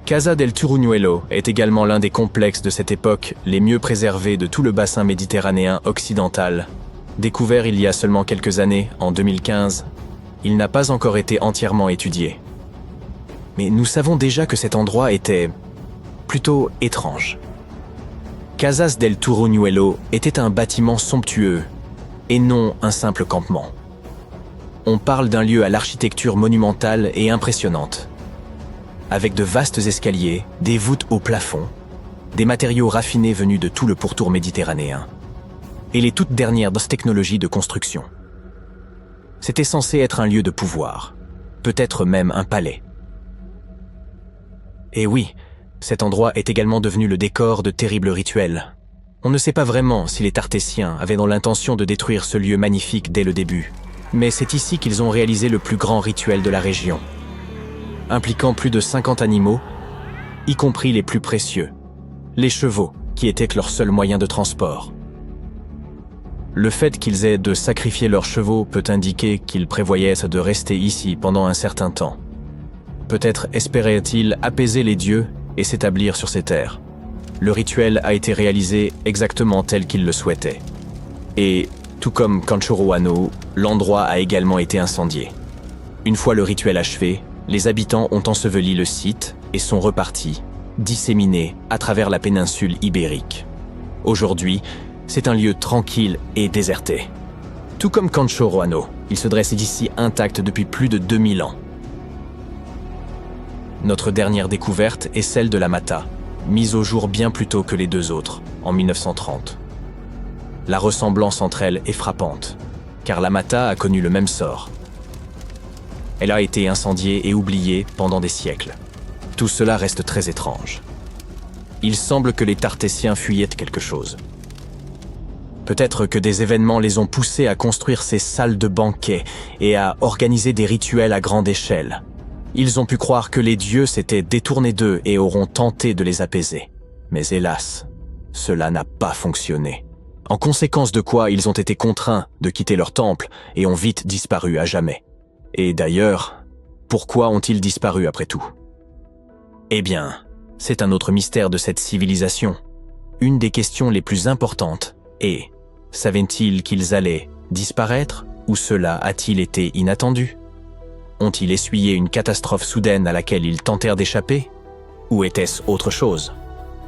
Casa del Turuñuelo est également l'un des complexes de cette époque les mieux préservés de tout le bassin méditerranéen occidental. Découvert il y a seulement quelques années, en 2015, il n'a pas encore été entièrement étudié. Mais nous savons déjà que cet endroit était plutôt étrange. Casas del Turuñuelo était un bâtiment somptueux et non un simple campement. On parle d'un lieu à l'architecture monumentale et impressionnante, avec de vastes escaliers, des voûtes au plafond, des matériaux raffinés venus de tout le pourtour méditerranéen, et les toutes dernières technologies de construction. C'était censé être un lieu de pouvoir, peut-être même un palais. Et oui, cet endroit est également devenu le décor de terribles rituels. On ne sait pas vraiment si les Tartésiens avaient dans l'intention de détruire ce lieu magnifique dès le début, mais c'est ici qu'ils ont réalisé le plus grand rituel de la région, impliquant plus de 50 animaux, y compris les plus précieux, les chevaux, qui étaient leur seul moyen de transport. Le fait qu'ils aient de sacrifier leurs chevaux peut indiquer qu'ils prévoyaient de rester ici pendant un certain temps. Peut-être espéraient-ils apaiser les dieux et s'établir sur ces terres. Le rituel a été réalisé exactement tel qu'ils le souhaitaient. Et, tout comme Canchoroano, l'endroit a également été incendié. Une fois le rituel achevé, les habitants ont enseveli le site et sont repartis, disséminés à travers la péninsule ibérique. Aujourd'hui, c'est un lieu tranquille et déserté. Tout comme Canchoroano, il se dresse d'ici intact depuis plus de 2000 ans. Notre dernière découverte est celle de la Mata, mise au jour bien plus tôt que les deux autres, en 1930. La ressemblance entre elles est frappante, car la Mata a connu le même sort. Elle a été incendiée et oubliée pendant des siècles. Tout cela reste très étrange. Il semble que les Tartésiens fuyaient quelque chose. Peut-être que des événements les ont poussés à construire ces salles de banquet et à organiser des rituels à grande échelle. Ils ont pu croire que les dieux s'étaient détournés d'eux et auront tenté de les apaiser. Mais hélas, cela n'a pas fonctionné. En conséquence de quoi, ils ont été contraints de quitter leur temple et ont vite disparu à jamais. Et d'ailleurs, pourquoi ont-ils disparu après tout? Eh bien, c'est un autre mystère de cette civilisation. Une des questions les plus importantes est, savaient-ils qu'ils allaient disparaître ou cela a-t-il été inattendu? Ont-ils essuyé une catastrophe soudaine à laquelle ils tentèrent d'échapper? Ou était-ce autre chose?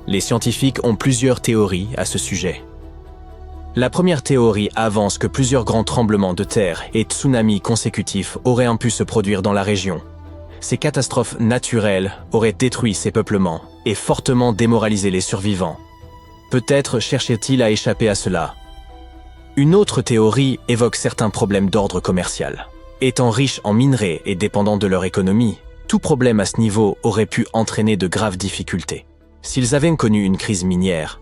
Les scientifiques ont plusieurs théories à ce sujet. La première théorie avance que plusieurs grands tremblements de terre et tsunamis consécutifs auraient pu se produire dans la région. Ces catastrophes naturelles auraient détruit ces peuplements et fortement démoralisé les survivants. Peut-être cherchaient-ils à échapper à cela. Une autre théorie évoque certains problèmes d'ordre commercial. Étant riches en minerais et dépendants de leur économie, tout problème à ce niveau aurait pu entraîner de graves difficultés. S'ils avaient connu une crise minière,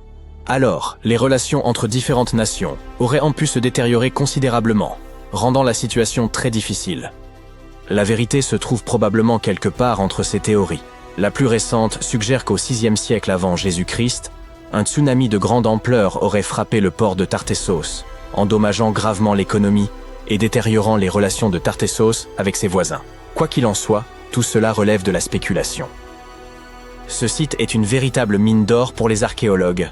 alors les relations entre différentes nations auraient pu se détériorer considérablement, rendant la situation très difficile. La vérité se trouve probablement quelque part entre ces théories. La plus récente suggère qu'au VIe siècle avant Jésus-Christ, un tsunami de grande ampleur aurait frappé le port de Tartessos, endommageant gravement l'économie et détériorant les relations de Tartessos avec ses voisins. Quoi qu'il en soit, tout cela relève de la spéculation. Ce site est une véritable mine d'or pour les archéologues.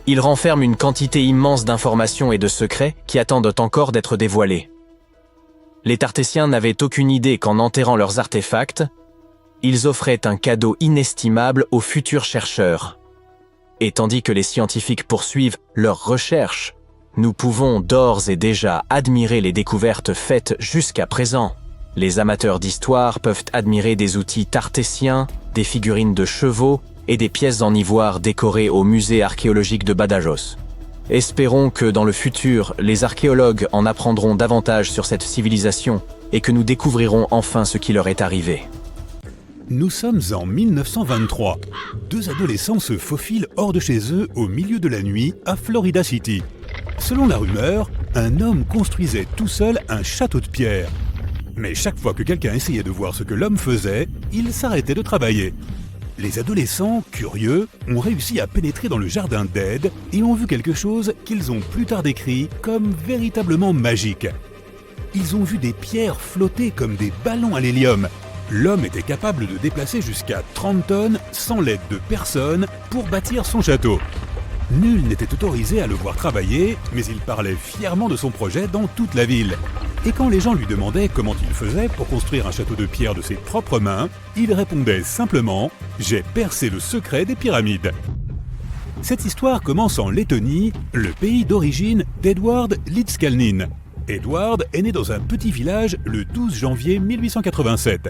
Il renferme une quantité immense d'informations et de secrets qui attendent encore d'être dévoilés. Les Tartésiens n'avaient aucune idée qu'en enterrant leurs artefacts, ils offraient un cadeau inestimable aux futurs chercheurs. Et tandis que les scientifiques poursuivent leurs recherches, nous pouvons d'ores et déjà admirer les découvertes faites jusqu'à présent. Les amateurs d'histoire peuvent admirer des outils tartésiens, des figurines de chevaux et des pièces en ivoire décorées au musée archéologique de Badajoz. Espérons que dans le futur, les archéologues en apprendront davantage sur cette civilisation et que nous découvrirons enfin ce qui leur est arrivé. Nous sommes en 1923. Deux adolescents se faufilent hors de chez eux au milieu de la nuit à Florida City. Selon la rumeur, un homme construisait tout seul un château de pierre. Mais chaque fois que quelqu'un essayait de voir ce que l'homme faisait, il s'arrêtait de travailler. Les adolescents, curieux, ont réussi à pénétrer dans le jardin d'Ed et ont vu quelque chose qu'ils ont plus tard décrit comme véritablement magique. Ils ont vu des pierres flotter comme des ballons à l'hélium, L'homme était capable de déplacer jusqu'à 30 tonnes sans l'aide de personne pour bâtir son château. Nul n'était autorisé à le voir travailler, mais il parlait fièrement de son projet dans toute la ville. Et quand les gens lui demandaient comment il faisait pour construire un château de pierre de ses propres mains, il répondait simplement « J'ai percé le secret des pyramides ». Cette histoire commence en Lettonie, le pays d'origine d'Edward Lidskalnin. Edward est né dans un petit village le 12 janvier 1887.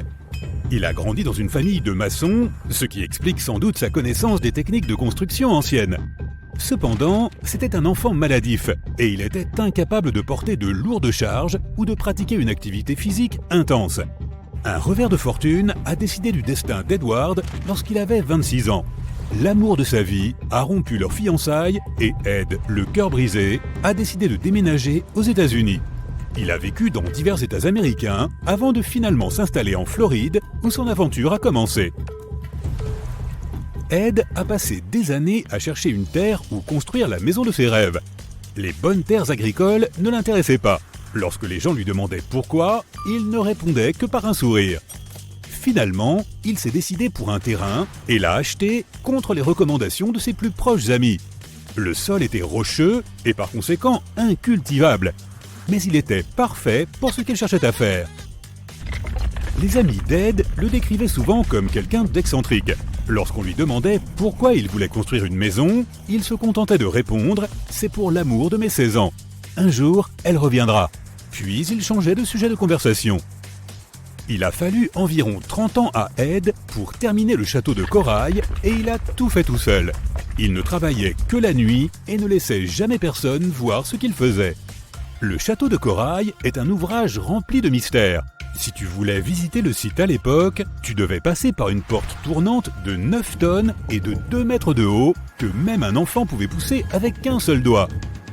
Il a grandi dans une famille de maçons, ce qui explique sans doute sa connaissance des techniques de construction anciennes. Cependant, c'était un enfant maladif et il était incapable de porter de lourdes charges ou de pratiquer une activité physique intense. Un revers de fortune a décidé du destin d'Edward lorsqu'il avait 26 ans. L'amour de sa vie a rompu leurs fiançailles et Ed, le cœur brisé, a décidé de déménager aux États-Unis. Il a vécu dans divers États américains avant de finalement s'installer en Floride où son aventure a commencé. Ed a passé des années à chercher une terre où construire la maison de ses rêves. Les bonnes terres agricoles ne l'intéressaient pas. Lorsque les gens lui demandaient pourquoi, il ne répondait que par un sourire. Finalement, il s'est décidé pour un terrain et l'a acheté contre les recommandations de ses plus proches amis. Le sol était rocheux et par conséquent incultivable. Mais il était parfait pour ce qu'il cherchait à faire. Les amis d'Ed le décrivaient souvent comme quelqu'un d'excentrique. Lorsqu'on lui demandait pourquoi il voulait construire une maison, il se contentait de répondre « C'est pour l'amour de mes 16 ans. Un jour, elle reviendra. » Puis il changeait de sujet de conversation. Il a fallu environ 30 ans à Ed pour terminer le château de corail et il a tout fait tout seul. Il ne travaillait que la nuit et ne laissait jamais personne voir ce qu'il faisait. Le château de corail est un ouvrage rempli de mystères. Si tu voulais visiter le site à l'époque, tu devais passer par une porte tournante de 9 tonnes et de 2 mètres de haut que même un enfant pouvait pousser avec qu'un seul doigt.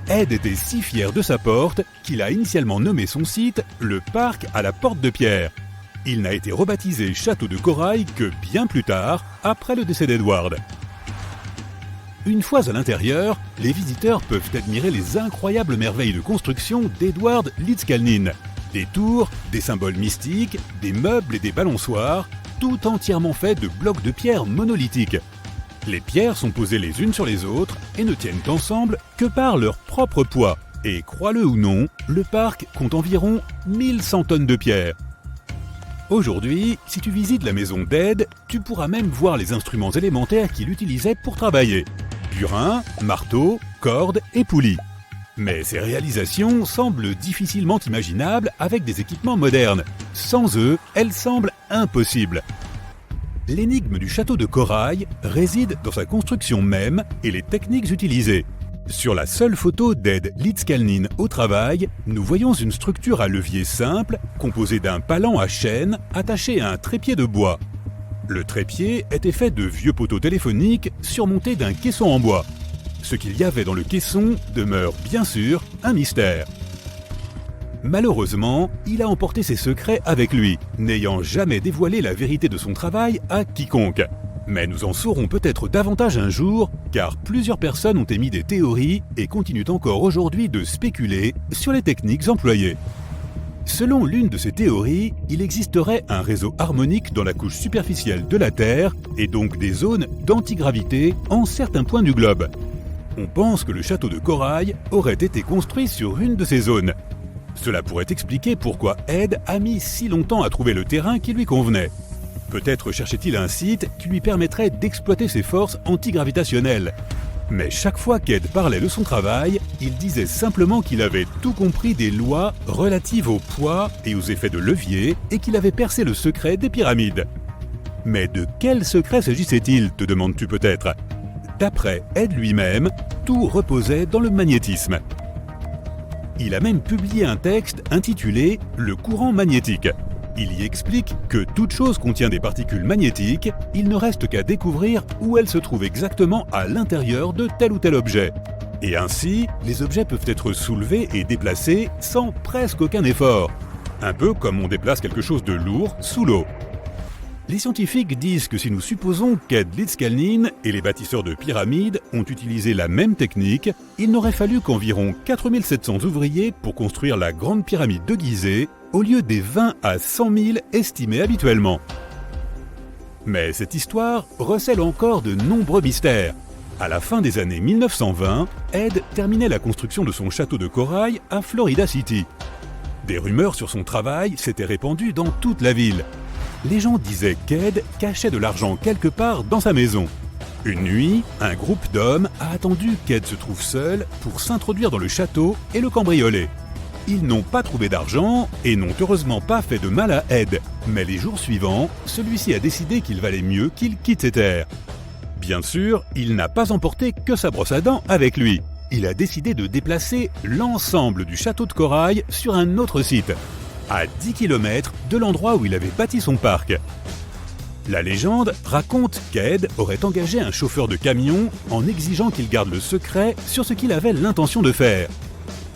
Ed était si fier de sa porte qu'il a initialement nommé son site le parc à la porte de pierre. Il n'a été rebaptisé château de corail que bien plus tard, après le décès d'Edward. Une fois à l'intérieur, les visiteurs peuvent admirer les incroyables merveilles de construction d'Edward Lidskalnin. Des tours, des symboles mystiques, des meubles et des balançoires, tout entièrement faits de blocs de pierre monolithiques. Les pierres sont posées les unes sur les autres et ne tiennent ensemble que par leur propre poids. Et crois-le ou non, le parc compte environ 1100 tonnes de pierre. Aujourd'hui, si tu visites la maison d'Ed, tu pourras même voir les instruments élémentaires qu'il utilisait pour travailler. Burin, marteau, cordes et poulies. Mais ces réalisations semblent difficilement imaginables avec des équipements modernes. Sans eux, elles semblent impossibles. L'énigme du château de corail réside dans sa construction même et les techniques utilisées. Sur la seule photo d'Ed Lidskalnin au travail, nous voyons une structure à levier simple composée d'un palan à chaîne attaché à un trépied de bois. Le trépied était fait de vieux poteaux téléphoniques surmontés d'un caisson en bois. Ce qu'il y avait dans le caisson demeure bien sûr un mystère. Malheureusement, il a emporté ses secrets avec lui, n'ayant jamais dévoilé la vérité de son travail à quiconque. Mais nous en saurons peut-être davantage un jour, car plusieurs personnes ont émis des théories et continuent encore aujourd'hui de spéculer sur les techniques employées. Selon l'une de ces théories, il existerait un réseau harmonique dans la couche superficielle de la Terre et donc des zones d'antigravité en certains points du globe. On pense que le château de corail aurait été construit sur une de ces zones. Cela pourrait expliquer pourquoi Ed a mis si longtemps à trouver le terrain qui lui convenait. Peut-être cherchait-il un site qui lui permettrait d'exploiter ses forces antigravitationnelles. Mais chaque fois qu'Ed parlait de son travail, il disait simplement qu'il avait tout compris des lois relatives au poids et aux effets de levier et qu'il avait percé le secret des pyramides. Mais de quel secret s'agissait-il, te demandes-tu peut-être ? D'après Ed lui-même, tout reposait dans le magnétisme. Il a même publié un texte intitulé « Le courant magnétique ». Il y explique que toute chose contient des particules magnétiques, il ne reste qu'à découvrir où elles se trouvent exactement à l'intérieur de tel ou tel objet. Et ainsi, les objets peuvent être soulevés et déplacés sans presque aucun effort. Un peu comme on déplace quelque chose de lourd sous l'eau. Les scientifiques disent que si nous supposons qu'Ed Lidskalnin et les bâtisseurs de pyramides ont utilisé la même technique, il n'aurait fallu qu'environ 4700 ouvriers pour construire la grande pyramide de Gizeh, au lieu des 20 à 100 000 estimés habituellement. Mais cette histoire recèle encore de nombreux mystères. À la fin des années 1920, Ed terminait la construction de son château de corail à Florida City. Des rumeurs sur son travail s'étaient répandues dans toute la ville. Les gens disaient qu'Ed cachait de l'argent quelque part dans sa maison. Une nuit, un groupe d'hommes a attendu qu'Ed se trouve seul pour s'introduire dans le château et le cambrioler. Ils n'ont pas trouvé d'argent et n'ont heureusement pas fait de mal à Ed. Mais les jours suivants, celui-ci a décidé qu'il valait mieux qu'il quitte ces terres. Bien sûr, il n'a pas emporté que sa brosse à dents avec lui. Il a décidé de déplacer l'ensemble du château de corail sur un autre site, à 10 km de l'endroit où il avait bâti son parc. La légende raconte qu'Ed aurait engagé un chauffeur de camion en exigeant qu'il garde le secret sur ce qu'il avait l'intention de faire.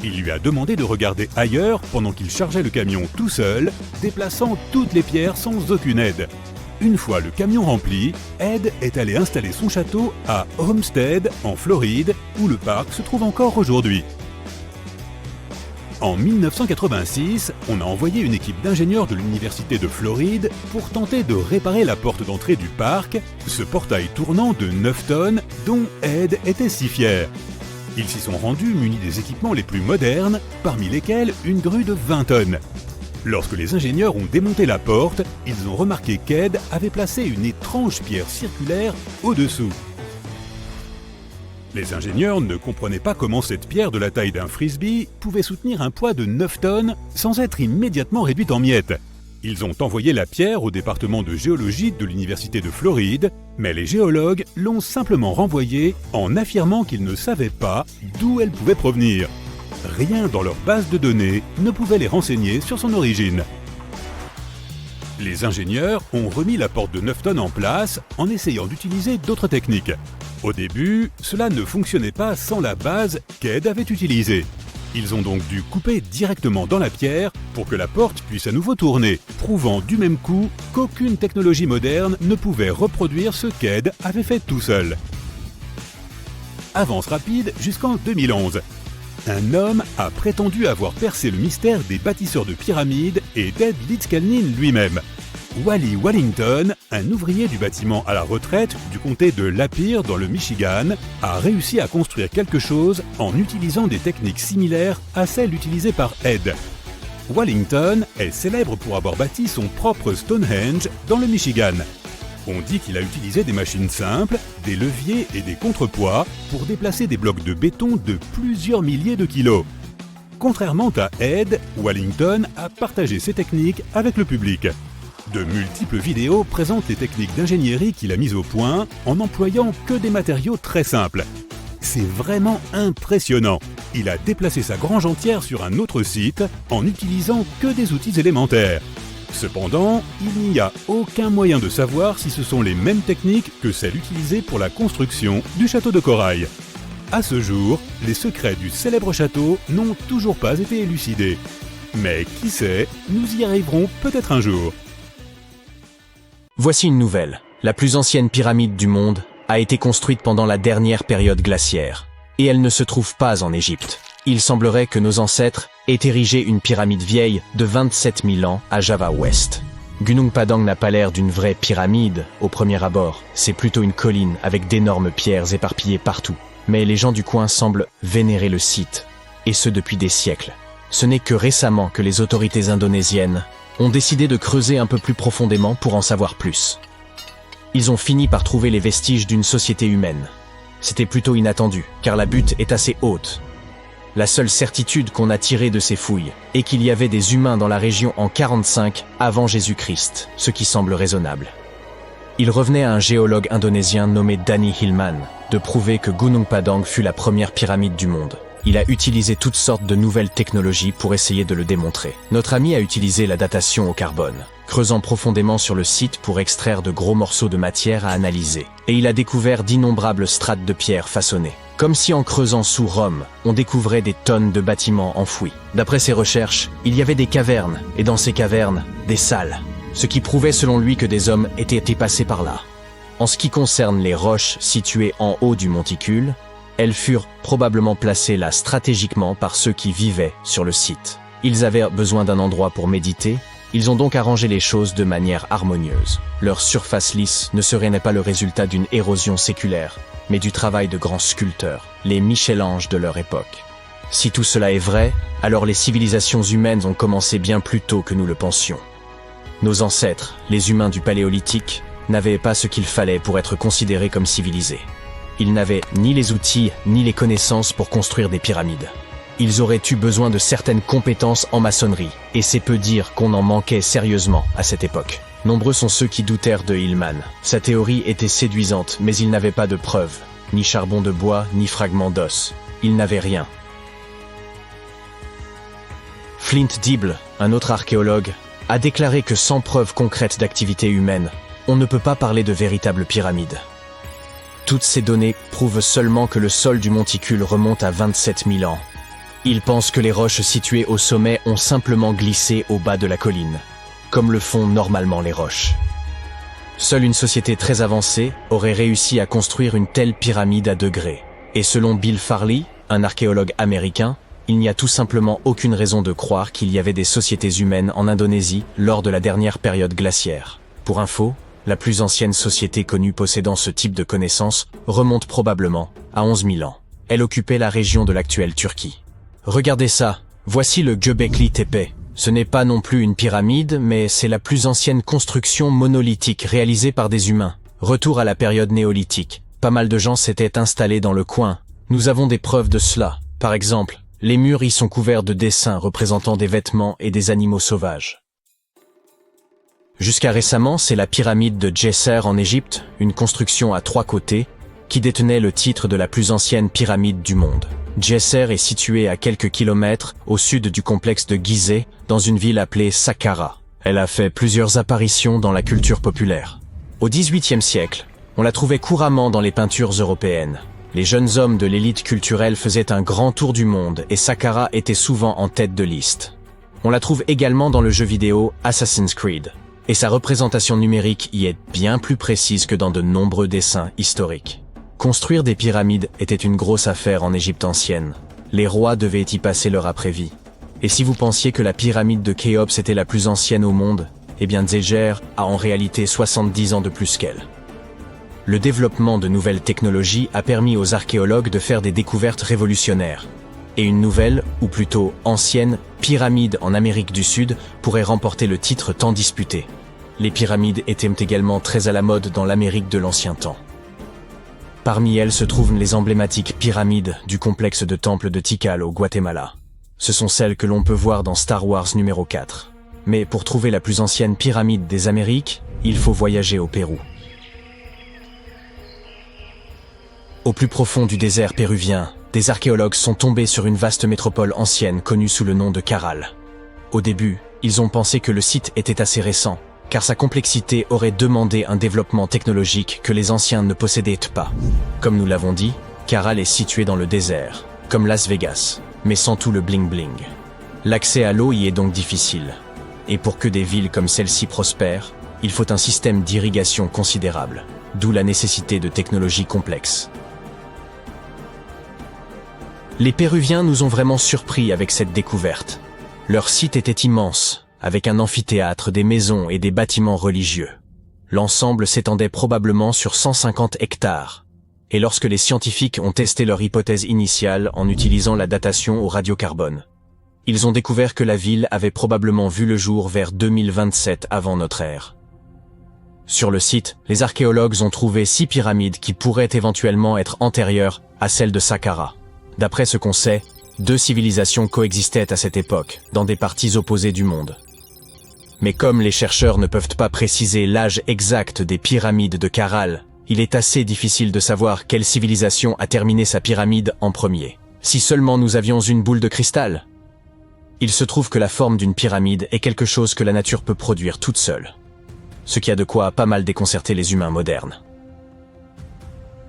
Il lui a demandé de regarder ailleurs pendant qu'il chargeait le camion tout seul, déplaçant toutes les pierres sans aucune aide. Une fois le camion rempli, Ed est allé installer son château à Homestead, en Floride, où le parc se trouve encore aujourd'hui. En 1986, on a envoyé une équipe d'ingénieurs de l'université de Floride pour tenter de réparer la porte d'entrée du parc, ce portail tournant de 9 tonnes dont Ed était si fier. Ils s'y sont rendus munis des équipements les plus modernes, parmi lesquels une grue de 20 tonnes. Lorsque les ingénieurs ont démonté la porte, ils ont remarqué qu'Ed avait placé une étrange pierre circulaire au-dessous. Les ingénieurs ne comprenaient pas comment cette pierre de la taille d'un frisbee pouvait soutenir un poids de 9 tonnes sans être immédiatement réduite en miettes. Ils ont envoyé la pierre au département de géologie de l'université de Floride, mais les géologues l'ont simplement renvoyée en affirmant qu'ils ne savaient pas d'où elle pouvait provenir. Rien dans leur base de données ne pouvait les renseigner sur son origine. Les ingénieurs ont remis la porte de 9 tonnes en place en essayant d'utiliser d'autres techniques. Au début, cela ne fonctionnait pas sans la base qu'Ed avait utilisée. Ils ont donc dû couper directement dans la pierre pour que la porte puisse à nouveau tourner, prouvant du même coup qu'aucune technologie moderne ne pouvait reproduire ce qu'Ed avait fait tout seul. Avance rapide jusqu'en 2011. Un homme a prétendu avoir percé le mystère des bâtisseurs de pyramides et d'Ed Litzkalnin lui-même. Wally Wallington, un ouvrier du bâtiment à la retraite du comté de Lapeer dans le Michigan, a réussi à construire quelque chose en utilisant des techniques similaires à celles utilisées par Ed. Wallington est célèbre pour avoir bâti son propre Stonehenge dans le Michigan. On dit qu'il a utilisé des machines simples, des leviers et des contrepoids pour déplacer des blocs de béton de plusieurs milliers de kilos. Contrairement à Ed, Wallington a partagé ses techniques avec le public. De multiples vidéos présentent les techniques d'ingénierie qu'il a mises au point en n'employant que des matériaux très simples. C'est vraiment impressionnant. Il a déplacé sa grange entière sur un autre site en n'utilisant que des outils élémentaires. Cependant, il n'y a aucun moyen de savoir si ce sont les mêmes techniques que celles utilisées pour la construction du château de corail. À ce jour, les secrets du célèbre château n'ont toujours pas été élucidés. Mais qui sait, nous y arriverons peut-être un jour. Voici une nouvelle. La plus ancienne pyramide du monde a été construite pendant la dernière période glaciaire. Et elle ne se trouve pas en Égypte. Il semblerait que nos ancêtres aient érigé une pyramide vieille de 27 000 ans à Java Ouest. Gunung Padang n'a pas l'air d'une vraie pyramide au premier abord. C'est plutôt une colline avec d'énormes pierres éparpillées partout. Mais les gens du coin semblent vénérer le site. Et ce depuis des siècles. Ce n'est que récemment que les autorités indonésiennes ont décidé de creuser un peu plus profondément pour en savoir plus. Ils ont fini par trouver les vestiges d'une société humaine. C'était plutôt inattendu, car la butte est assez haute. La seule certitude qu'on a tirée de ces fouilles est qu'il y avait des humains dans la région en 45 avant Jésus-Christ, ce qui semble raisonnable. Il revenait à un géologue indonésien nommé Danny Hillman de prouver que Gunung Padang fut la première pyramide du monde. Il a utilisé toutes sortes de nouvelles technologies pour essayer de le démontrer. Notre ami a utilisé la datation au carbone, creusant profondément sur le site pour extraire de gros morceaux de matière à analyser. Et il a découvert d'innombrables strates de pierre façonnées. Comme si en creusant sous Rome, on découvrait des tonnes de bâtiments enfouis. D'après ses recherches, il y avait des cavernes, et dans ces cavernes, des salles. Ce qui prouvait selon lui que des hommes étaient passés par là. En ce qui concerne les roches situées en haut du monticule, elles furent probablement placées là stratégiquement par ceux qui vivaient sur le site. Ils avaient besoin d'un endroit pour méditer, Ils ont donc arrangé les choses de manière harmonieuse. Leur surface lisse ne serait pas le résultat d'une érosion séculaire, mais du travail de grands sculpteurs, les Michel-Ange de leur époque. Si tout cela est vrai, alors les civilisations humaines ont commencé bien plus tôt que nous le pensions. Nos ancêtres, les humains du Paléolithique, n'avaient pas ce qu'il fallait pour être considérés comme civilisés. Ils n'avaient ni les outils ni les connaissances pour construire des pyramides. Ils auraient eu besoin de certaines compétences en maçonnerie, et c'est peu dire qu'on en manquait sérieusement à cette époque. Nombreux sont ceux qui doutèrent de Hillman. Sa théorie était séduisante, mais il n'avait pas de preuves, ni charbon de bois, ni fragments d'os. Il n'avait rien. Flint Dibble, un autre archéologue, a déclaré que sans preuve concrète d'activité humaine, on ne peut pas parler de véritables pyramides. Toutes ces données prouvent seulement que le sol du monticule remonte à 27 000 ans. Il pense que les roches situées au sommet ont simplement glissé au bas de la colline, comme le font normalement les roches. Seule une société très avancée aurait réussi à construire une telle pyramide à degrés. Et selon Bill Farley, un archéologue américain, il n'y a tout simplement aucune raison de croire qu'il y avait des sociétés humaines en Indonésie lors de la dernière période glaciaire. Pour info, la plus ancienne société connue possédant ce type de connaissances remonte probablement à 11 000 ans. Elle occupait la région de l'actuelle Turquie. Regardez ça, voici le Göbekli Tepe. Ce n'est pas non plus une pyramide, mais c'est la plus ancienne construction monolithique réalisée par des humains. Retour à la période néolithique. Pas mal de gens s'étaient installés dans le coin. Nous avons des preuves de cela. Par exemple, les murs y sont couverts de dessins représentant des vêtements et des animaux sauvages. Jusqu'à récemment, c'est la pyramide de Djesser en Égypte, une construction à 3 côtés, qui détenait le titre de la plus ancienne pyramide du monde. Djesser est située à quelques kilomètres au sud du complexe de Gizeh, dans une ville appelée Saqqara. Elle a fait plusieurs apparitions dans la culture populaire. Au XVIIIe siècle, on la trouvait couramment dans les peintures européennes. Les jeunes hommes de l'élite culturelle faisaient un grand tour du monde et Saqqara était souvent en tête de liste. On la trouve également dans le jeu vidéo Assassin's Creed. Et sa représentation numérique y est bien plus précise que dans de nombreux dessins historiques. Construire des pyramides était une grosse affaire en Égypte ancienne. Les rois devaient y passer leur après-vie. Et si vous pensiez que la pyramide de Khéops était la plus ancienne au monde, eh bien Djeser a en réalité 70 ans de plus qu'elle. Le développement de nouvelles technologies a permis aux archéologues de faire des découvertes révolutionnaires. Et une nouvelle, ou plutôt ancienne, pyramide en Amérique du Sud pourrait remporter le titre tant disputé. Les pyramides étaient également très à la mode dans l'Amérique de l'ancien temps. Parmi elles se trouvent les emblématiques pyramides du complexe de temples de Tikal au Guatemala. Ce sont celles que l'on peut voir dans Star Wars numéro 4. Mais pour trouver la plus ancienne pyramide des Amériques, il faut voyager au Pérou. Au plus profond du désert péruvien, des archéologues sont tombés sur une vaste métropole ancienne connue sous le nom de Caral. Au début, ils ont pensé que le site était assez récent, car sa complexité aurait demandé un développement technologique que les anciens ne possédaient pas. Comme nous l'avons dit, Caral est situé dans le désert, comme Las Vegas, mais sans tout le bling-bling. L'accès à l'eau y est donc difficile. Et pour que des villes comme celle-ci prospèrent, il faut un système d'irrigation considérable, d'où la nécessité de technologies complexes. Les Péruviens nous ont vraiment surpris avec cette découverte. Leur site était immense, avec un amphithéâtre, des maisons et des bâtiments religieux. L'ensemble s'étendait probablement sur 150 hectares. Et lorsque les scientifiques ont testé leur hypothèse initiale en utilisant la datation au radiocarbone, ils ont découvert que la ville avait probablement vu le jour vers 2027 avant notre ère. Sur le site, les archéologues ont trouvé 6 pyramides qui pourraient éventuellement être antérieures à celle de Saqqara. D'après ce qu'on sait, 2 civilisations coexistaient à cette époque, dans des parties opposées du monde. Mais comme les chercheurs ne peuvent pas préciser l'âge exact des pyramides de Caral, il est assez difficile de savoir quelle civilisation a terminé sa pyramide en premier. Si seulement nous avions une boule de cristal. Il se trouve que la forme d'une pyramide est quelque chose que la nature peut produire toute seule. Ce qui a de quoi pas mal déconcerter les humains modernes.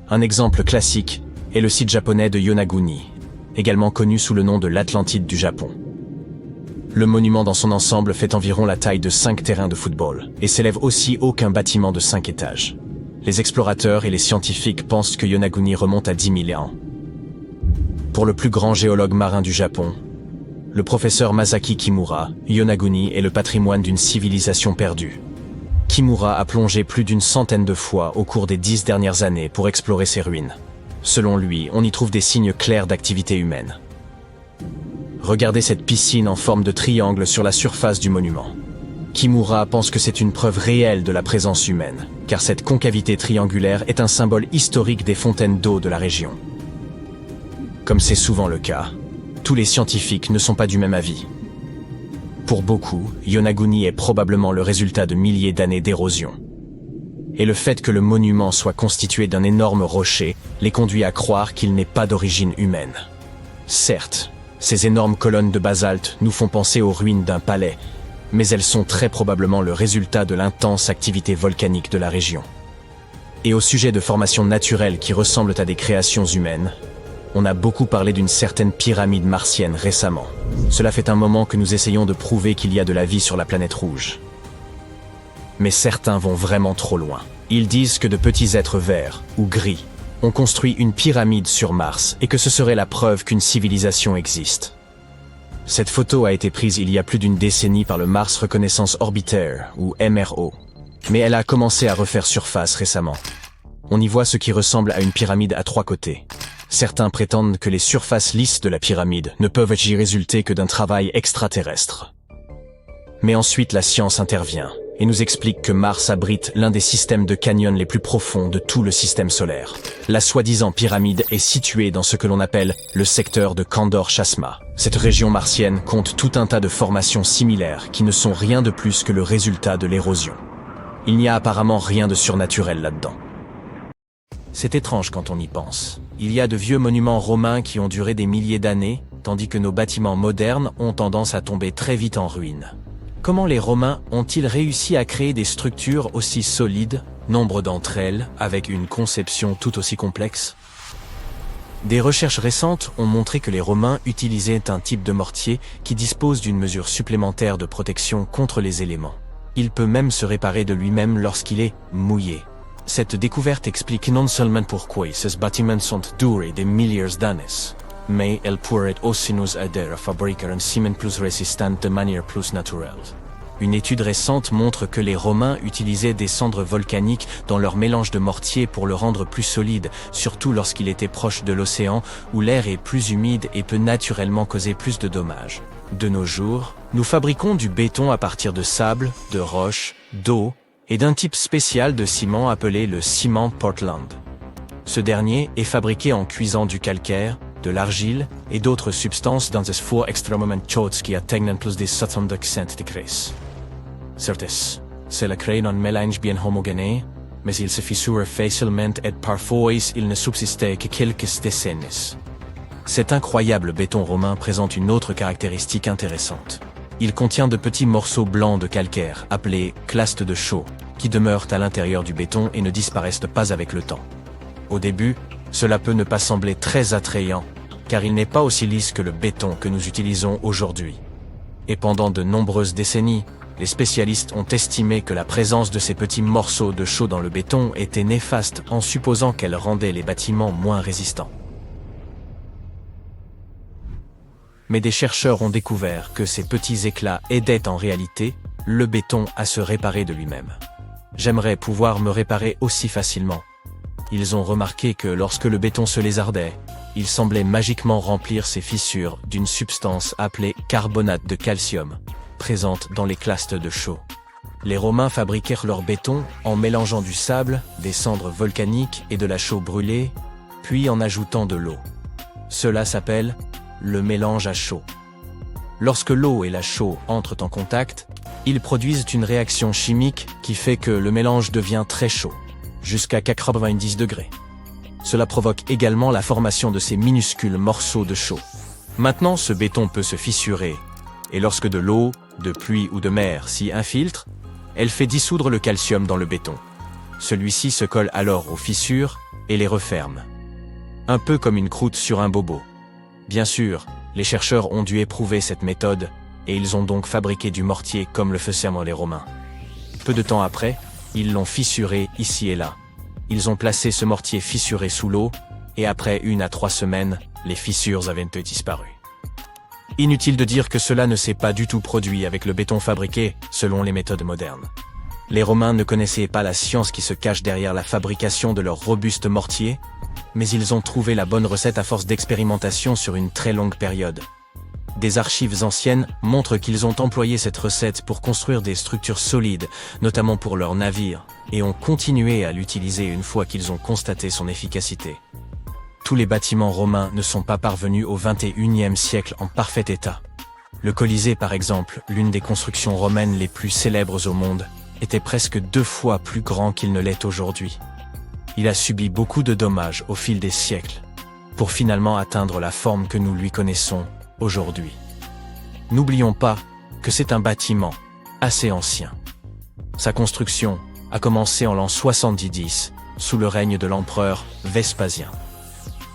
Un exemple classique est le site japonais de Yonaguni, également connu sous le nom de l'Atlantide du Japon. Le monument dans son ensemble fait environ la taille de 5 terrains de football et s'élève aussi haut qu'un bâtiment de 5 étages. Les explorateurs et les scientifiques pensent que Yonaguni remonte à 10 000 ans. Pour le plus grand géologue marin du Japon, le professeur Masaki Kimura, Yonaguni est le patrimoine d'une civilisation perdue. Kimura a plongé plus d'une centaine de fois au cours des 10 dernières années pour explorer ces ruines. Selon lui, on y trouve des signes clairs d'activité humaine. Regardez cette piscine en forme de triangle sur la surface du monument. Kimura pense que c'est une preuve réelle de la présence humaine, car cette concavité triangulaire est un symbole historique des fontaines d'eau de la région. Comme c'est souvent le cas, tous les scientifiques ne sont pas du même avis. Pour beaucoup, Yonaguni est probablement le résultat de milliers d'années d'érosion. Et le fait que le monument soit constitué d'un énorme rocher les conduit à croire qu'il n'est pas d'origine humaine. Certes, ces énormes colonnes de basalte nous font penser aux ruines d'un palais, mais elles sont très probablement le résultat de l'intense activité volcanique de la région. Et au sujet de formations naturelles qui ressemblent à des créations humaines, on a beaucoup parlé d'une certaine pyramide martienne récemment. Cela fait un moment que nous essayons de prouver qu'il y a de la vie sur la planète rouge. Mais certains vont vraiment trop loin. Ils disent que de petits êtres verts ou gris ont construit une pyramide sur Mars et que ce serait la preuve qu'une civilisation existe. Cette photo a été prise il y a plus d'une décennie par le Mars Reconnaissance Orbiter, ou MRO. Mais elle a commencé à refaire surface récemment. On y voit ce qui ressemble à une pyramide à 3 côtés. Certains prétendent que les surfaces lisses de la pyramide ne peuvent y résulter que d'un travail extraterrestre. Mais ensuite la science intervient et nous explique que Mars abrite l'un des systèmes de canyons les plus profonds de tout le système solaire. La soi-disant pyramide est située dans ce que l'on appelle le secteur de Kandor-Chasma. Cette région martienne compte tout un tas de formations similaires qui ne sont rien de plus que le résultat de l'érosion. Il n'y a apparemment rien de surnaturel là-dedans. C'est étrange quand on y pense. Il y a de vieux monuments romains qui ont duré des milliers d'années, tandis que nos bâtiments modernes ont tendance à tomber très vite en ruine. Comment les Romains ont-ils réussi à créer des structures aussi solides, nombre d'entre elles avec une conception tout aussi complexe? Des recherches récentes ont montré que les Romains utilisaient un type de mortier qui dispose d'une mesure supplémentaire de protection contre les éléments. Il peut même se réparer de lui-même lorsqu'il est mouillé. Cette découverte explique non seulement pourquoi ces bâtiments sont durés des milliers d'années, mais elle pourrait aussi nous aider à fabriquer un ciment plus résistant de manière plus naturelle. Une étude récente montre que les Romains utilisaient des cendres volcaniques dans leur mélange de mortier pour le rendre plus solide, surtout lorsqu'il était proche de l'océan où l'air est plus humide et peut naturellement causer plus de dommages. De nos jours, nous fabriquons du béton à partir de sable, de roches, d'eau et d'un type spécial de ciment appelé le ciment Portland. Ce dernier est fabriqué en cuisant du calcaire, de l'argile et d'autres substances dans des fours extrêmement chauds qui atteignent plus de 70 degrés. Certes, cela crée un mélange bien homogène, mais il se fissure facilement et parfois il ne subsiste que quelques décennies. Cet incroyable béton romain présente une autre caractéristique intéressante. Il contient de petits morceaux blancs de calcaire, appelés clastes de chaux, qui demeurent à l'intérieur du béton et ne disparaissent pas avec le temps. Au début, cela peut ne pas sembler très attrayant, car il n'est pas aussi lisse que le béton que nous utilisons aujourd'hui. Et pendant de nombreuses décennies, les spécialistes ont estimé que la présence de ces petits morceaux de chaux dans le béton était néfaste en supposant qu'elle rendait les bâtiments moins résistants. Mais des chercheurs ont découvert que ces petits éclats aidaient en réalité le béton à se réparer de lui-même. J'aimerais pouvoir me réparer aussi facilement. Ils ont remarqué que lorsque le béton se lézardait, il semblait magiquement remplir ses fissures d'une substance appelée carbonate de calcium, présente dans les clastes de chaux. Les Romains fabriquèrent leur béton en mélangeant du sable, des cendres volcaniques et de la chaux brûlée, puis en ajoutant de l'eau. Cela s'appelle le mélange à chaud. Lorsque l'eau et la chaux entrent en contact, ils produisent une réaction chimique qui fait que le mélange devient très chaud, jusqu'à 90 degrés. Cela provoque également la formation de ces minuscules morceaux de chaux. Maintenant, ce béton peut se fissurer, et lorsque de l'eau, de pluie ou de mer s'y infiltre, elle fait dissoudre le calcium dans le béton. Celui-ci se colle alors aux fissures et les referme. Un peu comme une croûte sur un bobo. Bien sûr, les chercheurs ont dû éprouver cette méthode, et ils ont donc fabriqué du mortier comme le faisaient les Romains. Peu de temps après, ils l'ont fissuré ici et là. Ils ont placé ce mortier fissuré sous l'eau, et après 1 à 3 semaines, les fissures avaient disparu. Inutile de dire que cela ne s'est pas du tout produit avec le béton fabriqué selon les méthodes modernes. Les Romains ne connaissaient pas la science qui se cache derrière la fabrication de leurs robustes mortiers, mais ils ont trouvé la bonne recette à force d'expérimentation sur une très longue période. Des archives anciennes montrent qu'ils ont employé cette recette pour construire des structures solides, notamment pour leurs navires, et ont continué à l'utiliser une fois qu'ils ont constaté son efficacité. Tous les bâtiments romains ne sont pas parvenus au XXIe siècle en parfait état. Le Colisée, par exemple, l'une des constructions romaines les plus célèbres au monde, était presque 2 fois plus grand qu'il ne l'est aujourd'hui. Il a subi beaucoup de dommages au fil des siècles, pour finalement atteindre la forme que nous lui connaissons aujourd'hui. N'oublions pas que c'est un bâtiment assez ancien. Sa construction a commencé en l'an 70 sous le règne de l'empereur Vespasien,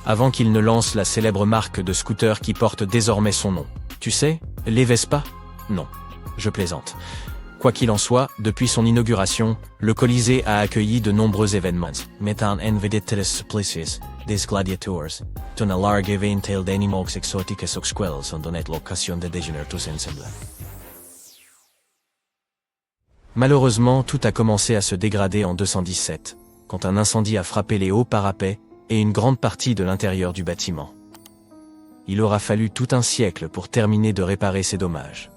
avant qu'il ne lance la célèbre marque de scooter qui porte désormais son nom. Tu sais, les Vespa? Non, je plaisante. Quoi qu'il en soit, depuis son inauguration, le Colisée a accueilli de nombreux événements, mettant en vedette les supplices des gladiators, una larga ventail d'animaux exotiques aux quels ont donné l'occasion de déjeuner tous ensemble. Malheureusement, tout a commencé à se dégrader en 217, quand un incendie a frappé les hauts parapets et une grande partie de l'intérieur du bâtiment. Il aura fallu tout un siècle pour terminer de réparer ces dommages.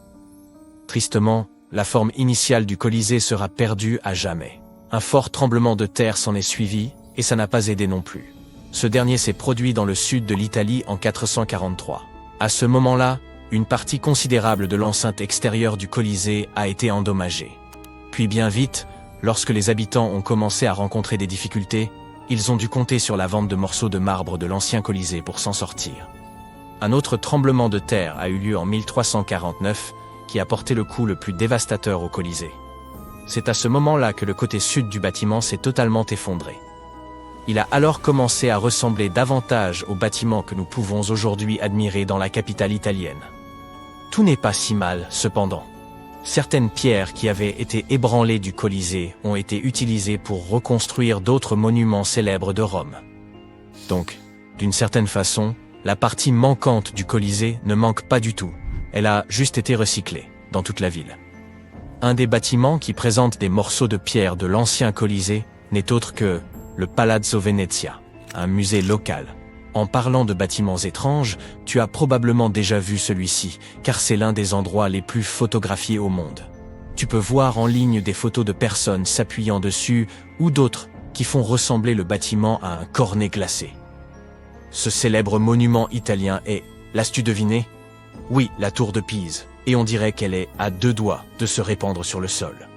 Tristement, la forme initiale du Colisée sera perdue à jamais. Un fort tremblement de terre s'en est suivi, et ça n'a pas aidé non plus. Ce dernier s'est produit dans le sud de l'Italie en 443. À ce moment-là, une partie considérable de l'enceinte extérieure du Colisée a été endommagée. Puis bien vite, lorsque les habitants ont commencé à rencontrer des difficultés, ils ont dû compter sur la vente de morceaux de marbre de l'ancien Colisée pour s'en sortir. Un autre tremblement de terre a eu lieu en 1349, qui a porté le coup le plus dévastateur au Colisée. C'est à ce moment-là que le côté sud du bâtiment s'est totalement effondré. Il a alors commencé à ressembler davantage au bâtiment que nous pouvons aujourd'hui admirer dans la capitale italienne. Tout n'est pas si mal, cependant. Certaines pierres qui avaient été ébranlées du Colisée ont été utilisées pour reconstruire d'autres monuments célèbres de Rome. Donc, d'une certaine façon, la partie manquante du Colisée ne manque pas du tout. Elle a juste été recyclée, dans toute la ville. Un des bâtiments qui présente des morceaux de pierre de l'ancien Colisée n'est autre que le Palazzo Venezia, un musée local. En parlant de bâtiments étranges, tu as probablement déjà vu celui-ci, car c'est l'un des endroits les plus photographiés au monde. Tu peux voir en ligne des photos de personnes s'appuyant dessus, ou d'autres qui font ressembler le bâtiment à un cornet glacé. Ce célèbre monument italien est, l'as-tu deviné? Oui, la tour de Pise, et on dirait qu'elle est à 2 doigts de se répandre sur le sol.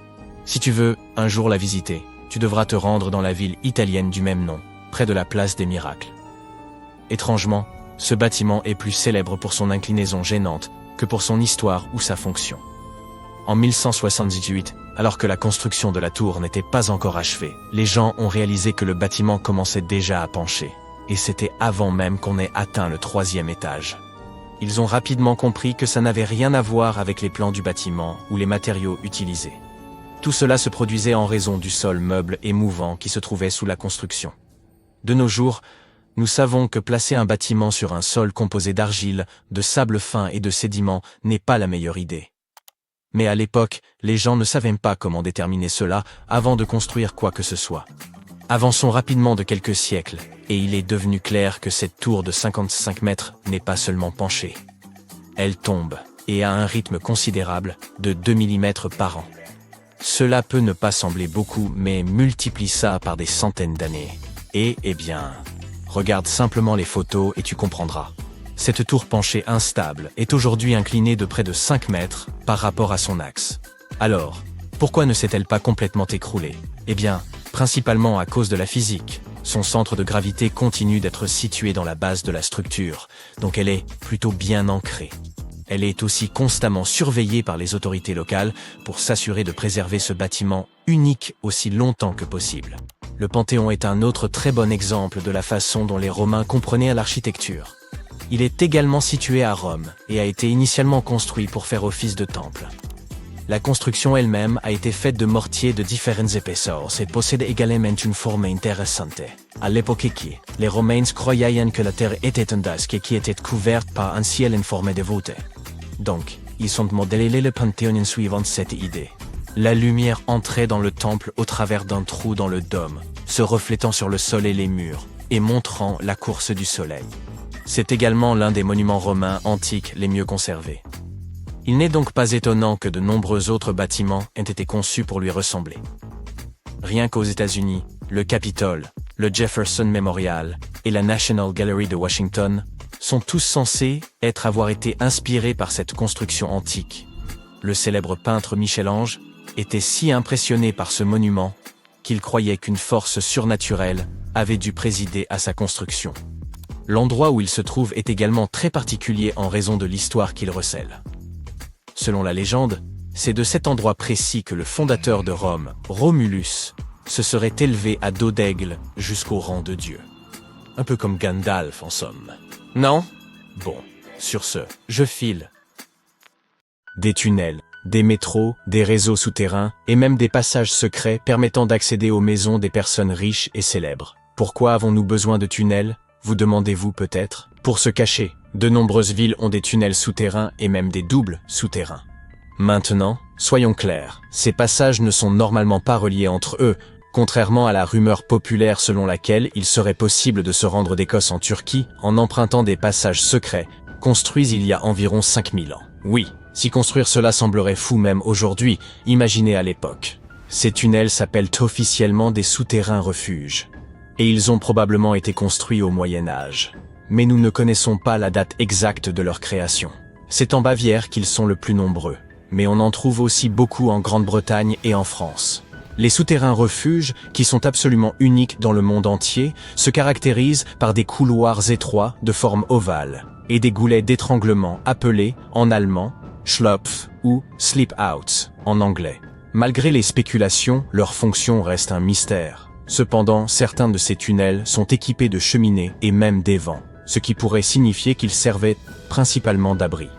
Si tu veux un jour la visiter, tu devras te rendre dans la ville italienne du même nom, près de la place des Miracles. Étrangement, ce bâtiment est plus célèbre pour son inclinaison gênante que pour son histoire ou sa fonction. En 1178, alors que la construction de la tour n'était pas encore achevée, les gens ont réalisé que le bâtiment commençait déjà à pencher, et c'était avant même qu'on ait atteint le 3e étage. Ils ont rapidement compris que ça n'avait rien à voir avec les plans du bâtiment ou les matériaux utilisés. Tout cela se produisait en raison du sol meuble et mouvant qui se trouvait sous la construction. De nos jours, nous savons que placer un bâtiment sur un sol composé d'argile, de sable fin et de sédiments n'est pas la meilleure idée. Mais à l'époque, les gens ne savaient pas comment déterminer cela avant de construire quoi que ce soit. Avançons rapidement de quelques siècles, et il est devenu clair que cette tour de 55 mètres n'est pas seulement penchée. Elle tombe, et à un rythme considérable, de 2 mm par an. Cela peut ne pas sembler beaucoup, mais multiplie ça par des centaines d'années. Et, eh bien, regarde simplement les photos et tu comprendras. Cette tour penchée instable est aujourd'hui inclinée de près de 5 mètres par rapport à son axe. Alors, pourquoi ne s'est-elle pas complètement écroulée? Eh bien, principalement à cause de la physique. Son centre de gravité continue d'être situé dans la base de la structure, donc elle est plutôt bien ancrée. Elle est aussi constamment surveillée par les autorités locales pour s'assurer de préserver ce bâtiment unique aussi longtemps que possible. Le Panthéon est un autre très bon exemple de la façon dont les Romains comprenaient l'architecture. Il est également situé à Rome et a été initialement construit pour faire office de temple. La construction elle-même a été faite de mortiers de différentes épaisseurs et possède également une forme intéressante. À l'époque, les Romains croyaient que la terre était un disque qui était couverte par un ciel en forme de voûte. Donc, ils ont modélé le Panthéon en suivant cette idée. La lumière entrait dans le temple au travers d'un trou dans le dôme, se reflétant sur le sol et les murs, et montrant la course du soleil. C'est également l'un des monuments romains antiques les mieux conservés. Il n'est donc pas étonnant que de nombreux autres bâtiments aient été conçus pour lui ressembler. Rien qu'aux États-Unis, le Capitole, le Jefferson Memorial et la National Gallery de Washington sont tous censés avoir été inspirés par cette construction antique. Le célèbre peintre Michel-Ange était si impressionné par ce monument qu'il croyait qu'une force surnaturelle avait dû présider à sa construction. L'endroit où il se trouve est également très particulier en raison de l'histoire qu'il recèle. Selon la légende, c'est de cet endroit précis que le fondateur de Rome, Romulus, se serait élevé à dos d'aigle jusqu'au rang de Dieu. Un peu comme Gandalf en somme. Non? Bon, sur ce, je file. Des tunnels, des métros, des réseaux souterrains et même des passages secrets permettant d'accéder aux maisons des personnes riches et célèbres. Pourquoi avons-nous besoin de tunnels? Vous demandez-vous peut-être? Pour se cacher. De nombreuses villes ont des tunnels souterrains et même des doubles souterrains. Maintenant, soyons clairs, ces passages ne sont normalement pas reliés entre eux, contrairement à la rumeur populaire selon laquelle il serait possible de se rendre d'Écosse en Turquie en empruntant des passages secrets construits il y a environ 5000 ans. Oui, si construire cela semblerait fou même aujourd'hui, imaginez à l'époque. Ces tunnels s'appellent officiellement des souterrains refuges. Et ils ont probablement été construits au Moyen-Âge. Mais nous ne connaissons pas la date exacte de leur création. C'est en Bavière qu'ils sont le plus nombreux, mais on en trouve aussi beaucoup en Grande-Bretagne et en France. Les souterrains refuges, qui sont absolument uniques dans le monde entier, se caractérisent par des couloirs étroits de forme ovale et des goulets d'étranglement appelés, en allemand, Schlupf ou Sleep-Out en anglais. Malgré les spéculations, leur fonction reste un mystère. Cependant, certains de ces tunnels sont équipés de cheminées et même d'évents, ce qui pourrait signifier qu'ils servaient principalement d'abri.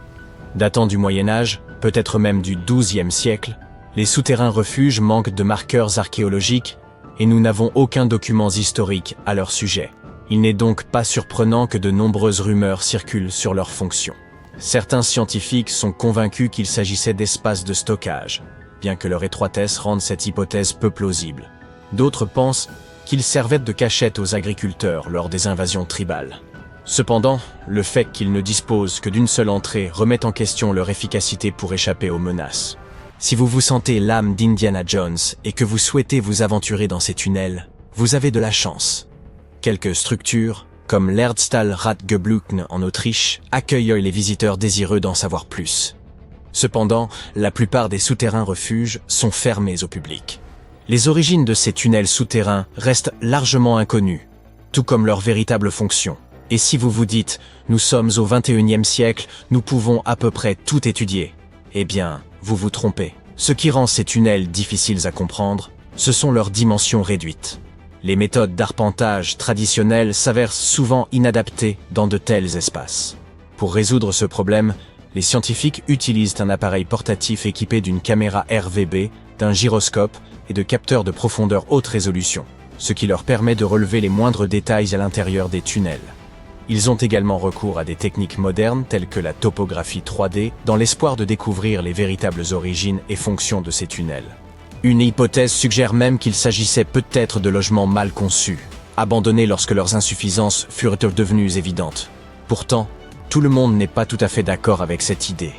Datant du Moyen-Âge, peut-être même du XIIe siècle, les souterrains refuges manquent de marqueurs archéologiques et nous n'avons aucun document historique à leur sujet. Il n'est donc pas surprenant que de nombreuses rumeurs circulent sur leur fonction. Certains scientifiques sont convaincus qu'il s'agissait d'espaces de stockage, bien que leur étroitesse rende cette hypothèse peu plausible. D'autres pensent qu'ils servaient de cachette aux agriculteurs lors des invasions tribales. Cependant, le fait qu'ils ne disposent que d'une seule entrée remet en question leur efficacité pour échapper aux menaces. Si vous vous sentez l'âme d'Indiana Jones et que vous souhaitez vous aventurer dans ces tunnels, vous avez de la chance. Quelques structures, comme l'Erdstahlratgeblücken en Autriche, accueillent les visiteurs désireux d'en savoir plus. Cependant, la plupart des souterrains refuges sont fermés au public. Les origines de ces tunnels souterrains restent largement inconnues, tout comme leur véritable fonction. Et si vous vous dites « nous sommes au XXIe siècle, nous pouvons à peu près tout étudier », eh bien, vous vous trompez. Ce qui rend ces tunnels difficiles à comprendre, ce sont leurs dimensions réduites. Les méthodes d'arpentage traditionnelles s'avèrent souvent inadaptées dans de tels espaces. Pour résoudre ce problème, les scientifiques utilisent un appareil portatif équipé d'une caméra RVB, d'un gyroscope et de capteurs de profondeur haute résolution, ce qui leur permet de relever les moindres détails à l'intérieur des tunnels. Ils ont également recours à des techniques modernes telles que la topographie 3D dans l'espoir de découvrir les véritables origines et fonctions de ces tunnels. Une hypothèse suggère même qu'il s'agissait peut-être de logements mal conçus, abandonnés lorsque leurs insuffisances furent devenues évidentes. Pourtant, tout le monde n'est pas tout à fait d'accord avec cette idée.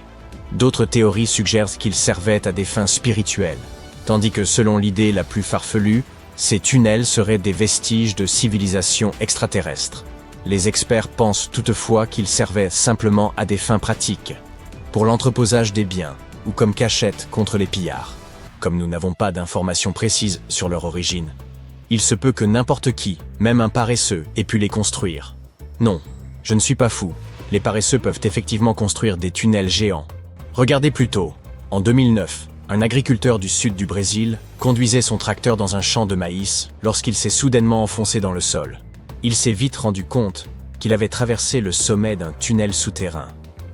D'autres théories suggèrent qu'ils servaient à des fins spirituelles, tandis que selon l'idée la plus farfelue, ces tunnels seraient des vestiges de civilisation extraterrestre. Les experts pensent toutefois qu'ils servaient simplement à des fins pratiques, pour l'entreposage des biens ou comme cachette contre les pillards. Comme nous n'avons pas d'informations précises sur leur origine, il se peut que n'importe qui, même un paresseux, ait pu les construire. Non, je ne suis pas fou, les paresseux peuvent effectivement construire des tunnels géants. Regardez plutôt, en 2009, un agriculteur du sud du Brésil conduisait son tracteur dans un champ de maïs lorsqu'il s'est soudainement enfoncé dans le sol. Il s'est vite rendu compte qu'il avait traversé le sommet d'un tunnel souterrain.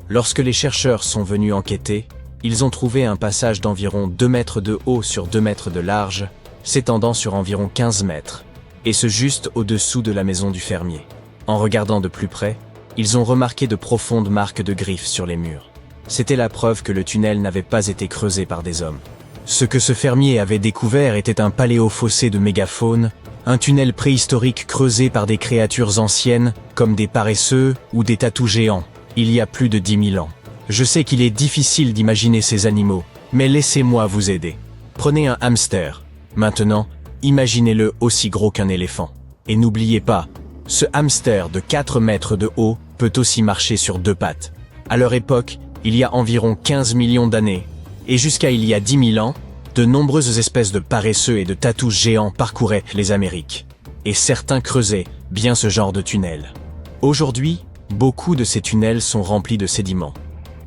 Lorsque les chercheurs sont venus enquêter, ils ont trouvé un passage d'environ 2 mètres de haut sur 2 mètres de large, s'étendant sur environ 15 mètres, et ce juste au-dessous de la maison du fermier. En regardant de plus près, ils ont remarqué de profondes marques de griffes sur les murs. C'était la preuve que le tunnel n'avait pas été creusé par des hommes. Ce que ce fermier avait découvert était un paléofossé de mégafaune, un tunnel préhistorique creusé par des créatures anciennes, comme des paresseux ou des tatous géants, il y a plus de 10 000 ans. Je sais qu'il est difficile d'imaginer ces animaux, mais laissez-moi vous aider. Prenez un hamster. Maintenant, imaginez-le aussi gros qu'un éléphant. Et n'oubliez pas, ce hamster de 4 mètres de haut peut aussi marcher sur 2 pattes. À leur époque, il y a environ 15 millions d'années, et jusqu'à il y a 10 000 ans, de nombreuses espèces de paresseux et de tatous géants parcouraient les Amériques. Et certains creusaient bien ce genre de tunnel. Aujourd'hui, beaucoup de ces tunnels sont remplis de sédiments,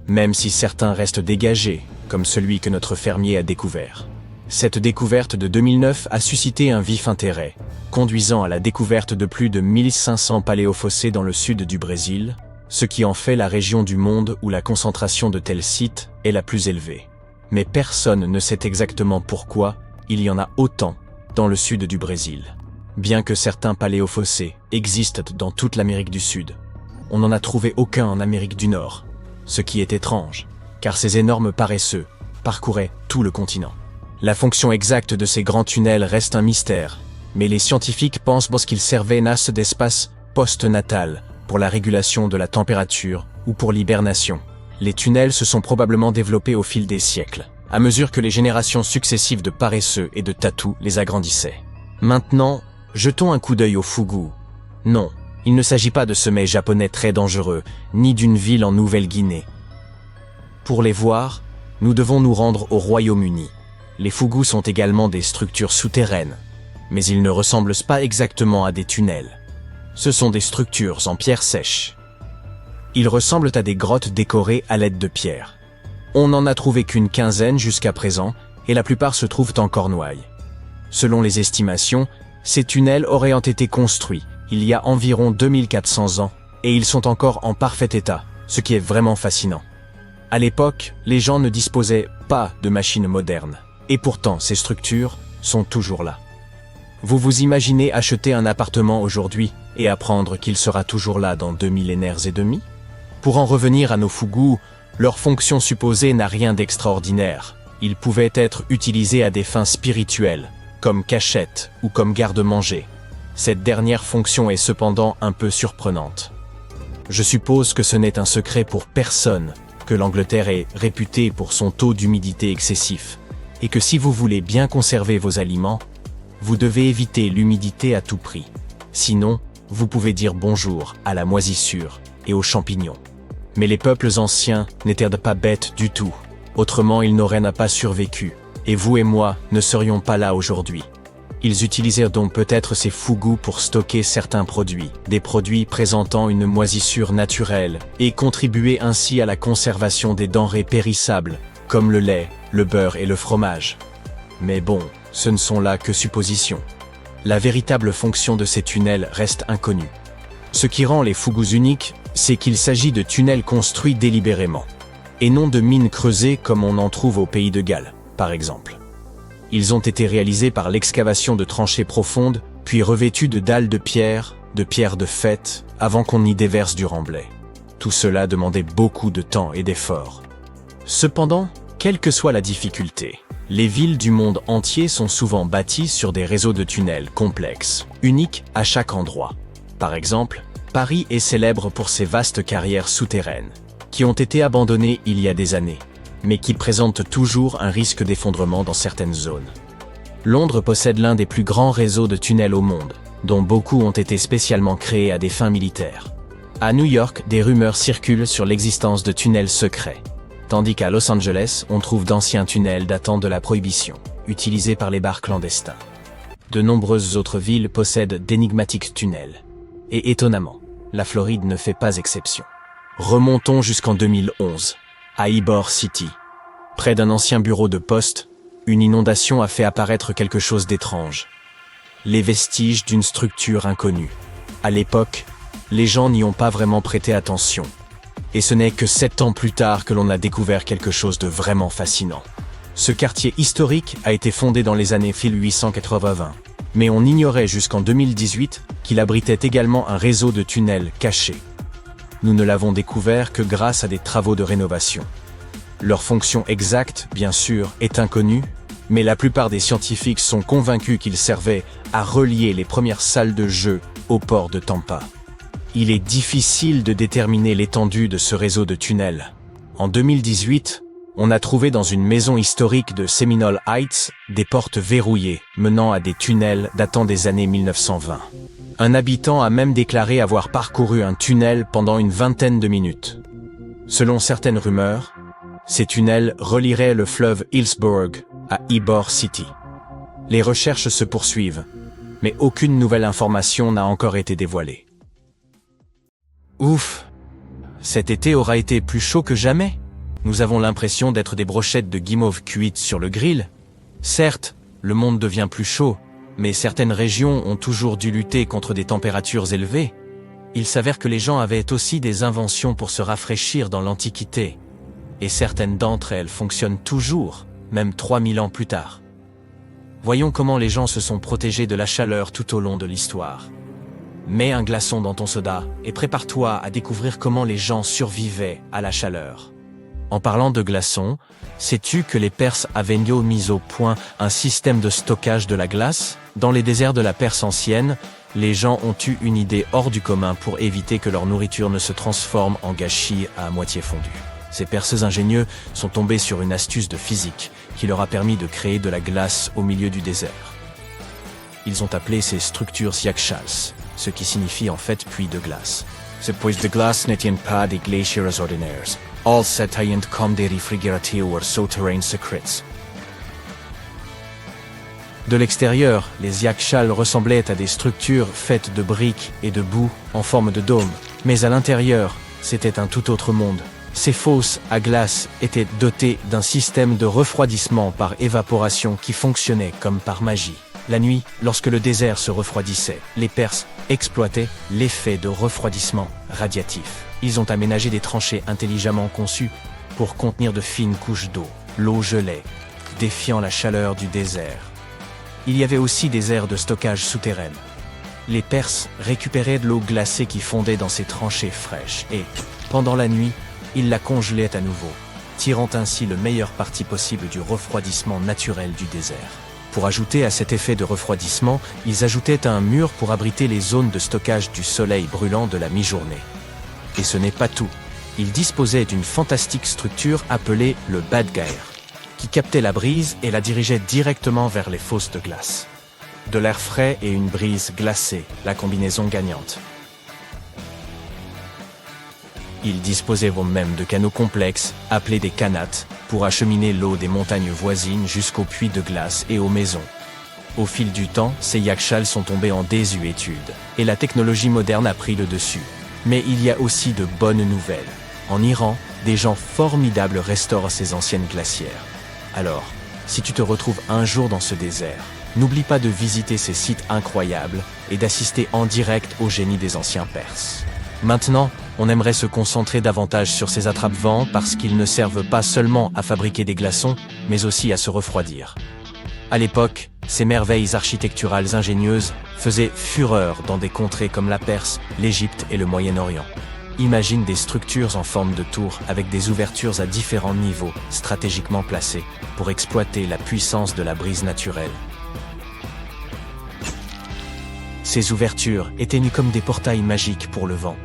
même si certains restent dégagés, comme celui que notre fermier a découvert. Cette découverte de 2009 a suscité un vif intérêt, conduisant à la découverte de plus de 1500 paléofossés dans le sud du Brésil, ce qui en fait la région du monde où la concentration de tels sites est la plus élevée. Mais personne ne sait exactement pourquoi il y en a autant dans le sud du Brésil. Bien que certains paléofossés existent dans toute l'Amérique du Sud, on n'en a trouvé aucun en Amérique du Nord, ce qui est étrange, car ces énormes paresseux parcouraient tout le continent. La fonction exacte de ces grands tunnels reste un mystère, mais les scientifiques pensent qu'ils servaient d'espace post-natal pour la régulation de la température ou pour l'hibernation. Les tunnels se sont probablement développés au fil des siècles, à mesure que les générations successives de paresseux et de tatous les agrandissaient. Maintenant, jetons un coup d'œil au Fougou. Non, il ne s'agit pas de ce mets japonais très dangereux, ni d'une ville en Nouvelle-Guinée. Pour les voir, nous devons nous rendre au Royaume-Uni. Les Fougous sont également des structures souterraines, mais ils ne ressemblent pas exactement à des tunnels. Ce sont des structures en pierre sèche. Ils ressemblent à des grottes décorées à l'aide de pierres. On n'en a trouvé qu'une quinzaine jusqu'à présent, et la plupart se trouvent en Cornouailles. Selon les estimations, ces tunnels auraient été construits il y a environ 2400 ans, et ils sont encore en parfait état, ce qui est vraiment fascinant. À l'époque, les gens ne disposaient pas de machines modernes, et pourtant ces structures sont toujours là. Vous vous imaginez acheter un appartement aujourd'hui et apprendre qu'il sera toujours là dans 2 millénaires et demi? Pour en revenir à nos Fougous, leur fonction supposée n'a rien d'extraordinaire. Ils pouvaient être utilisés à des fins spirituelles, comme cachette ou comme garde-manger. Cette dernière fonction est cependant un peu surprenante. Je suppose que ce n'est un secret pour personne que l'Angleterre est réputée pour son taux d'humidité excessif, et que si vous voulez bien conserver vos aliments, vous devez éviter l'humidité à tout prix. Sinon, vous pouvez dire bonjour à la moisissure et aux champignons. Mais les peuples anciens n'étaient pas bêtes du tout, autrement ils n'auraient pas survécu, et vous et moi ne serions pas là aujourd'hui. Ils utilisèrent donc peut-être ces Fougous pour stocker certains produits, des produits présentant une moisissure naturelle, et contribuer ainsi à la conservation des denrées périssables, comme le lait, le beurre et le fromage. Mais bon, ce ne sont là que suppositions. La véritable fonction de ces tunnels reste inconnue. Ce qui rend les Fougous uniques, c'est qu'il s'agit de tunnels construits délibérément, et non de mines creusées comme on en trouve au pays de Galles, par exemple. Ils ont été réalisés par l'excavation de tranchées profondes, puis revêtus de dalles de pierre de fête, avant qu'on y déverse du remblai. Tout cela demandait beaucoup de temps et d'efforts. Cependant, quelle que soit la difficulté, les villes du monde entier sont souvent bâties sur des réseaux de tunnels complexes, uniques à chaque endroit. Par exemple, Paris est célèbre pour ses vastes carrières souterraines, qui ont été abandonnées il y a des années, mais qui présentent toujours un risque d'effondrement dans certaines zones. Londres possède l'un des plus grands réseaux de tunnels au monde, dont beaucoup ont été spécialement créés à des fins militaires. À New York, des rumeurs circulent sur l'existence de tunnels secrets, tandis qu'à Los Angeles, on trouve d'anciens tunnels datant de la Prohibition, utilisés par les bars clandestins. De nombreuses autres villes possèdent d'énigmatiques tunnels. Et étonnamment, la Floride ne fait pas exception. Remontons jusqu'en 2011, à Ybor City. Près d'un ancien bureau de poste, une inondation a fait apparaître quelque chose d'étrange. Les vestiges d'une structure inconnue. À l'époque, les gens n'y ont pas vraiment prêté attention. Et ce n'est que 7 ans plus tard que l'on a découvert quelque chose de vraiment fascinant. Ce quartier historique a été fondé dans les années 1880, mais on ignorait jusqu'en 2018 qu'il abritait également un réseau de tunnels cachés. Nous ne l'avons découvert que grâce à des travaux de rénovation. Leur fonction exacte, bien sûr, est inconnue, mais la plupart des scientifiques sont convaincus qu'ils servaient à relier les premières salles de jeu au port de Tampa. Il est difficile de déterminer l'étendue de ce réseau de tunnels. En 2018, on a trouvé dans une maison historique de Seminole Heights des portes verrouillées menant à des tunnels datant des années 1920. Un habitant a même déclaré avoir parcouru un tunnel pendant une vingtaine de minutes. Selon certaines rumeurs, ces tunnels relieraient le fleuve Hillsborough à Ybor City. Les recherches se poursuivent, mais aucune nouvelle information n'a encore été dévoilée. Ouf! Cet été aura été plus chaud que jamais. Nous avons l'impression d'être des brochettes de guimauve cuites sur le grill. Certes, le monde devient plus chaud, mais certaines régions ont toujours dû lutter contre des températures élevées. Il s'avère que les gens avaient aussi des inventions pour se rafraîchir dans l'Antiquité. Et certaines d'entre elles fonctionnent toujours, même 3000 ans plus tard. Voyons comment les gens se sont protégés de la chaleur tout au long de l'histoire. Mets un glaçon dans ton soda et prépare-toi à découvrir comment les gens survivaient à la chaleur. En parlant de glaçons, sais-tu que les Perses avaient mis au point un système de stockage de la glace? Dans les déserts de la Perse ancienne, les gens ont eu une idée hors du commun pour éviter que leur nourriture ne se transforme en gâchis à moitié fondu. Ces Perses ingénieux sont tombés sur une astuce de physique qui leur a permis de créer de la glace au milieu du désert. Ils ont appelé ces structures yakshals, ce qui signifie en fait puits de glace. Ces puits de glace n'étaient pas des glaciers ordinaires. All s'étaient comme des réfrigérateurs souterrains secrets. De l'extérieur, les yakshals ressemblaient à des structures faites de briques et de boue en forme de dôme. Mais à l'intérieur, c'était un tout autre monde. Ces fosses à glace étaient dotées d'un système de refroidissement par évaporation qui fonctionnait comme par magie. La nuit, lorsque le désert se refroidissait, les Perses exploitaient l'effet de refroidissement radiatif. Ils ont aménagé des tranchées intelligemment conçues pour contenir de fines couches d'eau. L'eau gelait, défiant la chaleur du désert. Il y avait aussi des aires de stockage souterraines. Les Perses récupéraient de l'eau glacée qui fondait dans ces tranchées fraîches et, pendant la nuit, ils la congelaient à nouveau, tirant ainsi le meilleur parti possible du refroidissement naturel du désert. Pour ajouter à cet effet de refroidissement, ils ajoutaient un mur pour abriter les zones de stockage du soleil brûlant de la mi-journée. Et ce n'est pas tout. Ils disposaient d'une fantastique structure appelée le Badgair, qui captait la brise et la dirigeait directement vers les fosses de glace. De l'air frais et une brise glacée, la combinaison gagnante. Ils disposaient même de canaux complexes, appelés des kanates, pour acheminer l'eau des montagnes voisines jusqu'aux puits de glace et aux maisons. Au fil du temps, ces yakshals sont tombés en désuétude, et la technologie moderne a pris le dessus. Mais il y a aussi de bonnes nouvelles. En Iran, des gens formidables restaurent ces anciennes glacières. Alors, si tu te retrouves un jour dans ce désert, n'oublie pas de visiter ces sites incroyables et d'assister en direct au génie des anciens Perses. Maintenant, on aimerait se concentrer davantage sur ces attrape-vents parce qu'ils ne servent pas seulement à fabriquer des glaçons, mais aussi à se refroidir. À l'époque, ces merveilles architecturales ingénieuses faisaient fureur dans des contrées comme la Perse, l'Égypte et le Moyen-Orient. Imagine des structures en forme de tour avec des ouvertures à différents niveaux, stratégiquement placées, pour exploiter la puissance de la brise naturelle. Ces ouvertures étaient nues comme des portails magiques pour le vent.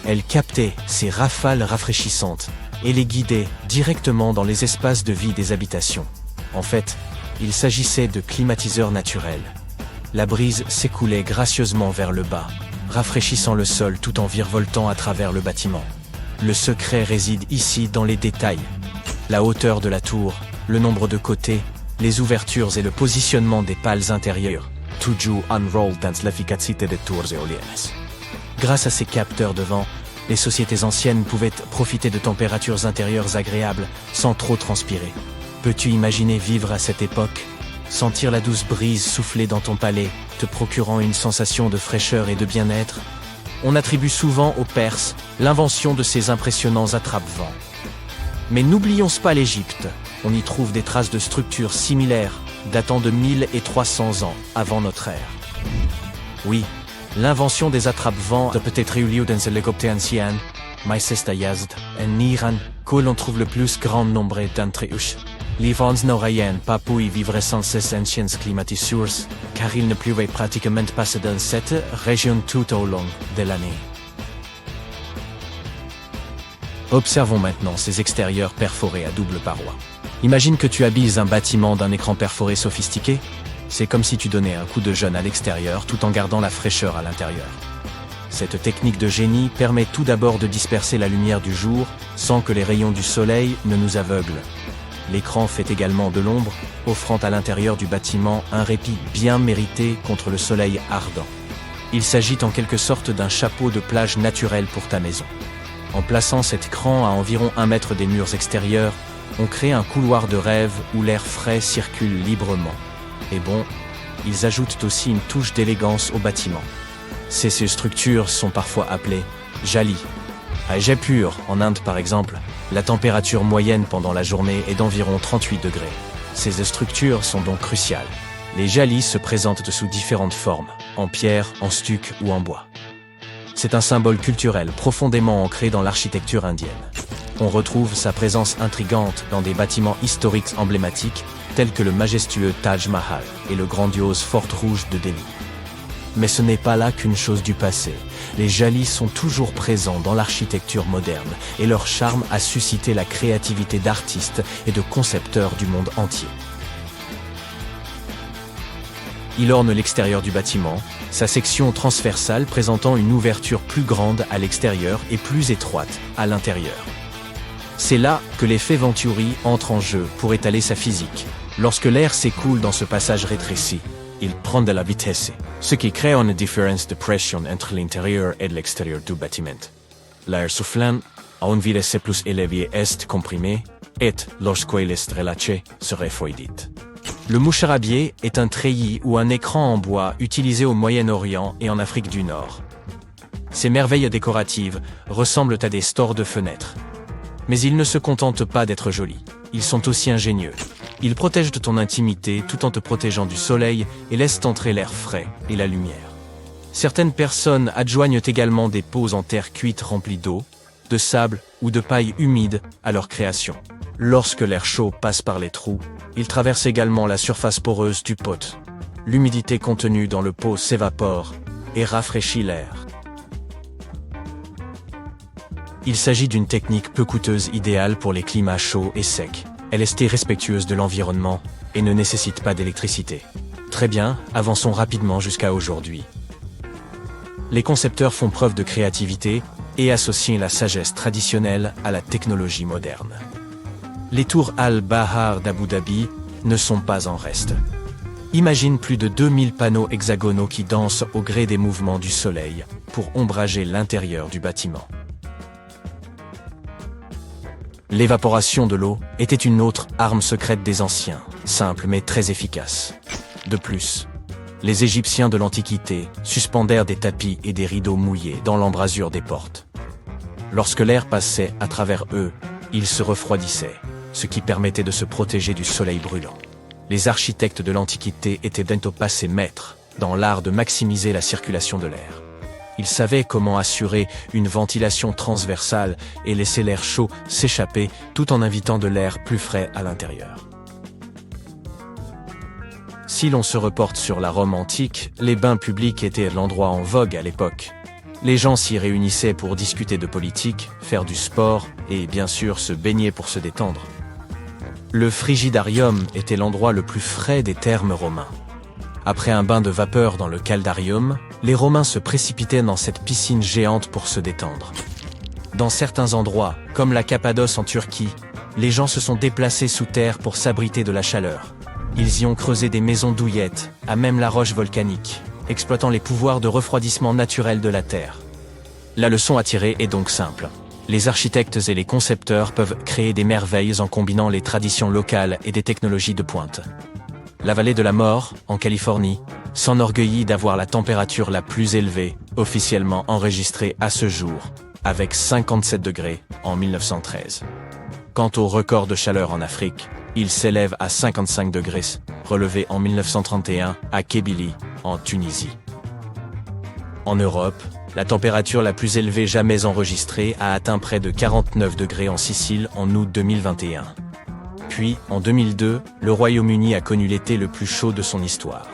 Elles captaient ces rafales rafraîchissantes et les guidaient directement dans les espaces de vie des habitations. En fait, il s'agissait de climatiseurs naturels. La brise s'écoulait gracieusement vers le bas, rafraîchissant le sol tout en virevoltant à travers le bâtiment. Le secret réside ici dans les détails. La hauteur de la tour, le nombre de côtés, les ouvertures et le positionnement des pales intérieures. Tout joue unrolled dans l'efficacité des tours éoliennes. Grâce à ces capteurs de vent, les sociétés anciennes pouvaient profiter de températures intérieures agréables sans trop transpirer. Peux-tu imaginer vivre à cette époque? Sentir la douce brise souffler dans ton palais, te procurant une sensation de fraîcheur et de bien-être? On attribue souvent aux Perses l'invention de ces impressionnants attrape-vents. Mais n'oublions pas l'Égypte. On y trouve des traces de structures similaires, datant de 1300 ans avant notre ère. Oui, l'invention des attrape-vents a peut-être eu lieu dans l'Égypte ancienne, mais c'est à Yazd, en Iran, que l'on trouve le plus grand nombre d'entre eux. Les vents n'auraient pas pu y vivre sans ces anciennes climatisures, car il ne pleuvait pratiquement pas dans cette région tout au long de l'année. Observons maintenant ces extérieurs perforés à double paroi. Imagine que tu habilles un bâtiment d'un écran perforé sophistiqué. C'est comme si tu donnais un coup de jeune à l'extérieur tout en gardant la fraîcheur à l'intérieur. Cette technique de génie permet tout d'abord de disperser la lumière du jour sans que les rayons du soleil ne nous aveuglent. L'écran fait également de l'ombre, offrant à l'intérieur du bâtiment un répit bien mérité contre le soleil ardent. Il s'agit en quelque sorte d'un chapeau de plage naturel pour ta maison. En plaçant cet écran à environ 1 mètre des murs extérieurs, on crée un couloir de rêve où l'air frais circule librement. Et bon, ils ajoutent aussi une touche d'élégance au bâtiment. Ces structures sont parfois appelées jali. À Jaipur, en Inde par exemple, la température moyenne pendant la journée est d'environ 38 degrés. Ces structures sont donc cruciales. Les jalis se présentent sous différentes formes, en pierre, en stuc ou en bois. C'est un symbole culturel profondément ancré dans l'architecture indienne. On retrouve sa présence intrigante dans des bâtiments historiques emblématiques tels que le majestueux Taj Mahal et le grandiose Fort Rouge de Delhi. Mais ce n'est pas là qu'une chose du passé. Les jalis sont toujours présents dans l'architecture moderne et leur charme a suscité la créativité d'artistes et de concepteurs du monde entier. Il orne l'extérieur du bâtiment, sa section transversale présentant une ouverture plus grande à l'extérieur et plus étroite à l'intérieur. C'est là que l'effet Venturi entre en jeu pour étaler sa physique. Lorsque l'air s'écoule dans ce passage rétréci, il prend de la vitesse, ce qui crée une différence de pression entre l'intérieur et l'extérieur du bâtiment. L'air soufflant, à une vitesse plus élevée est comprimé, et, lorsqu'il est relâché, se refroidit. Le moucharabier est un treillis ou un écran en bois utilisé au Moyen-Orient et en Afrique du Nord. Ces merveilles décoratives ressemblent à des stores de fenêtres. Mais ils ne se contentent pas d'être jolis, ils sont aussi ingénieux. Ils protègent de ton intimité tout en te protégeant du soleil et laissent entrer l'air frais et la lumière. Certaines personnes adjoignent également des pots en terre cuite remplis d'eau, de sable ou de paille humide à leur création. Lorsque l'air chaud passe par les trous, il traverse également la surface poreuse du pot. L'humidité contenue dans le pot s'évapore et rafraîchit l'air. Il s'agit d'une technique peu coûteuse idéale pour les climats chauds et secs. Elle est respectueuse de l'environnement et ne nécessite pas d'électricité. Très bien, avançons rapidement jusqu'à aujourd'hui. Les concepteurs font preuve de créativité et associent la sagesse traditionnelle à la technologie moderne. Les tours Al-Bahar d'Abu Dhabi ne sont pas en reste. Imagine plus de 2000 panneaux hexagonaux qui dansent au gré des mouvements du soleil pour ombrager l'intérieur du bâtiment. L'évaporation de l'eau était une autre arme secrète des anciens, simple mais très efficace. De plus, les Égyptiens de l'Antiquité suspendèrent des tapis et des rideaux mouillés dans l'embrasure des portes. Lorsque l'air passait à travers eux, ils se refroidissaient, ce qui permettait de se protéger du soleil brûlant. Les architectes de l'Antiquité étaient bientôt passés maîtres dans l'art de maximiser la circulation de l'air. Ils savaient comment assurer une ventilation transversale et laisser l'air chaud s'échapper tout en invitant de l'air plus frais à l'intérieur. Si l'on se reporte sur la Rome antique, les bains publics étaient l'endroit en vogue à l'époque. Les gens s'y réunissaient pour discuter de politique, faire du sport et bien sûr se baigner pour se détendre. Le frigidarium était l'endroit le plus frais des thermes romains. Après un bain de vapeur dans le caldarium, les Romains se précipitaient dans cette piscine géante pour se détendre. Dans certains endroits, comme la Cappadoce en Turquie, les gens se sont déplacés sous terre pour s'abriter de la chaleur. Ils y ont creusé des maisons douillettes, à même la roche volcanique, exploitant les pouvoirs de refroidissement naturel de la Terre. La leçon à tirer est donc simple. Les architectes et les concepteurs peuvent créer des merveilles en combinant les traditions locales et des technologies de pointe. La vallée de la mort, en Californie, s'enorgueillit d'avoir la température la plus élevée, officiellement enregistrée à ce jour, avec 57 degrés en 1913. Quant au record de chaleur en Afrique, il s'élève à 55 degrés, relevé en 1931 à Kébili, en Tunisie. En Europe, La température la plus élevée jamais enregistrée a atteint près de 49 degrés en Sicile en août 2021. Puis, en 2002, le Royaume-Uni a connu l'été le plus chaud de son histoire.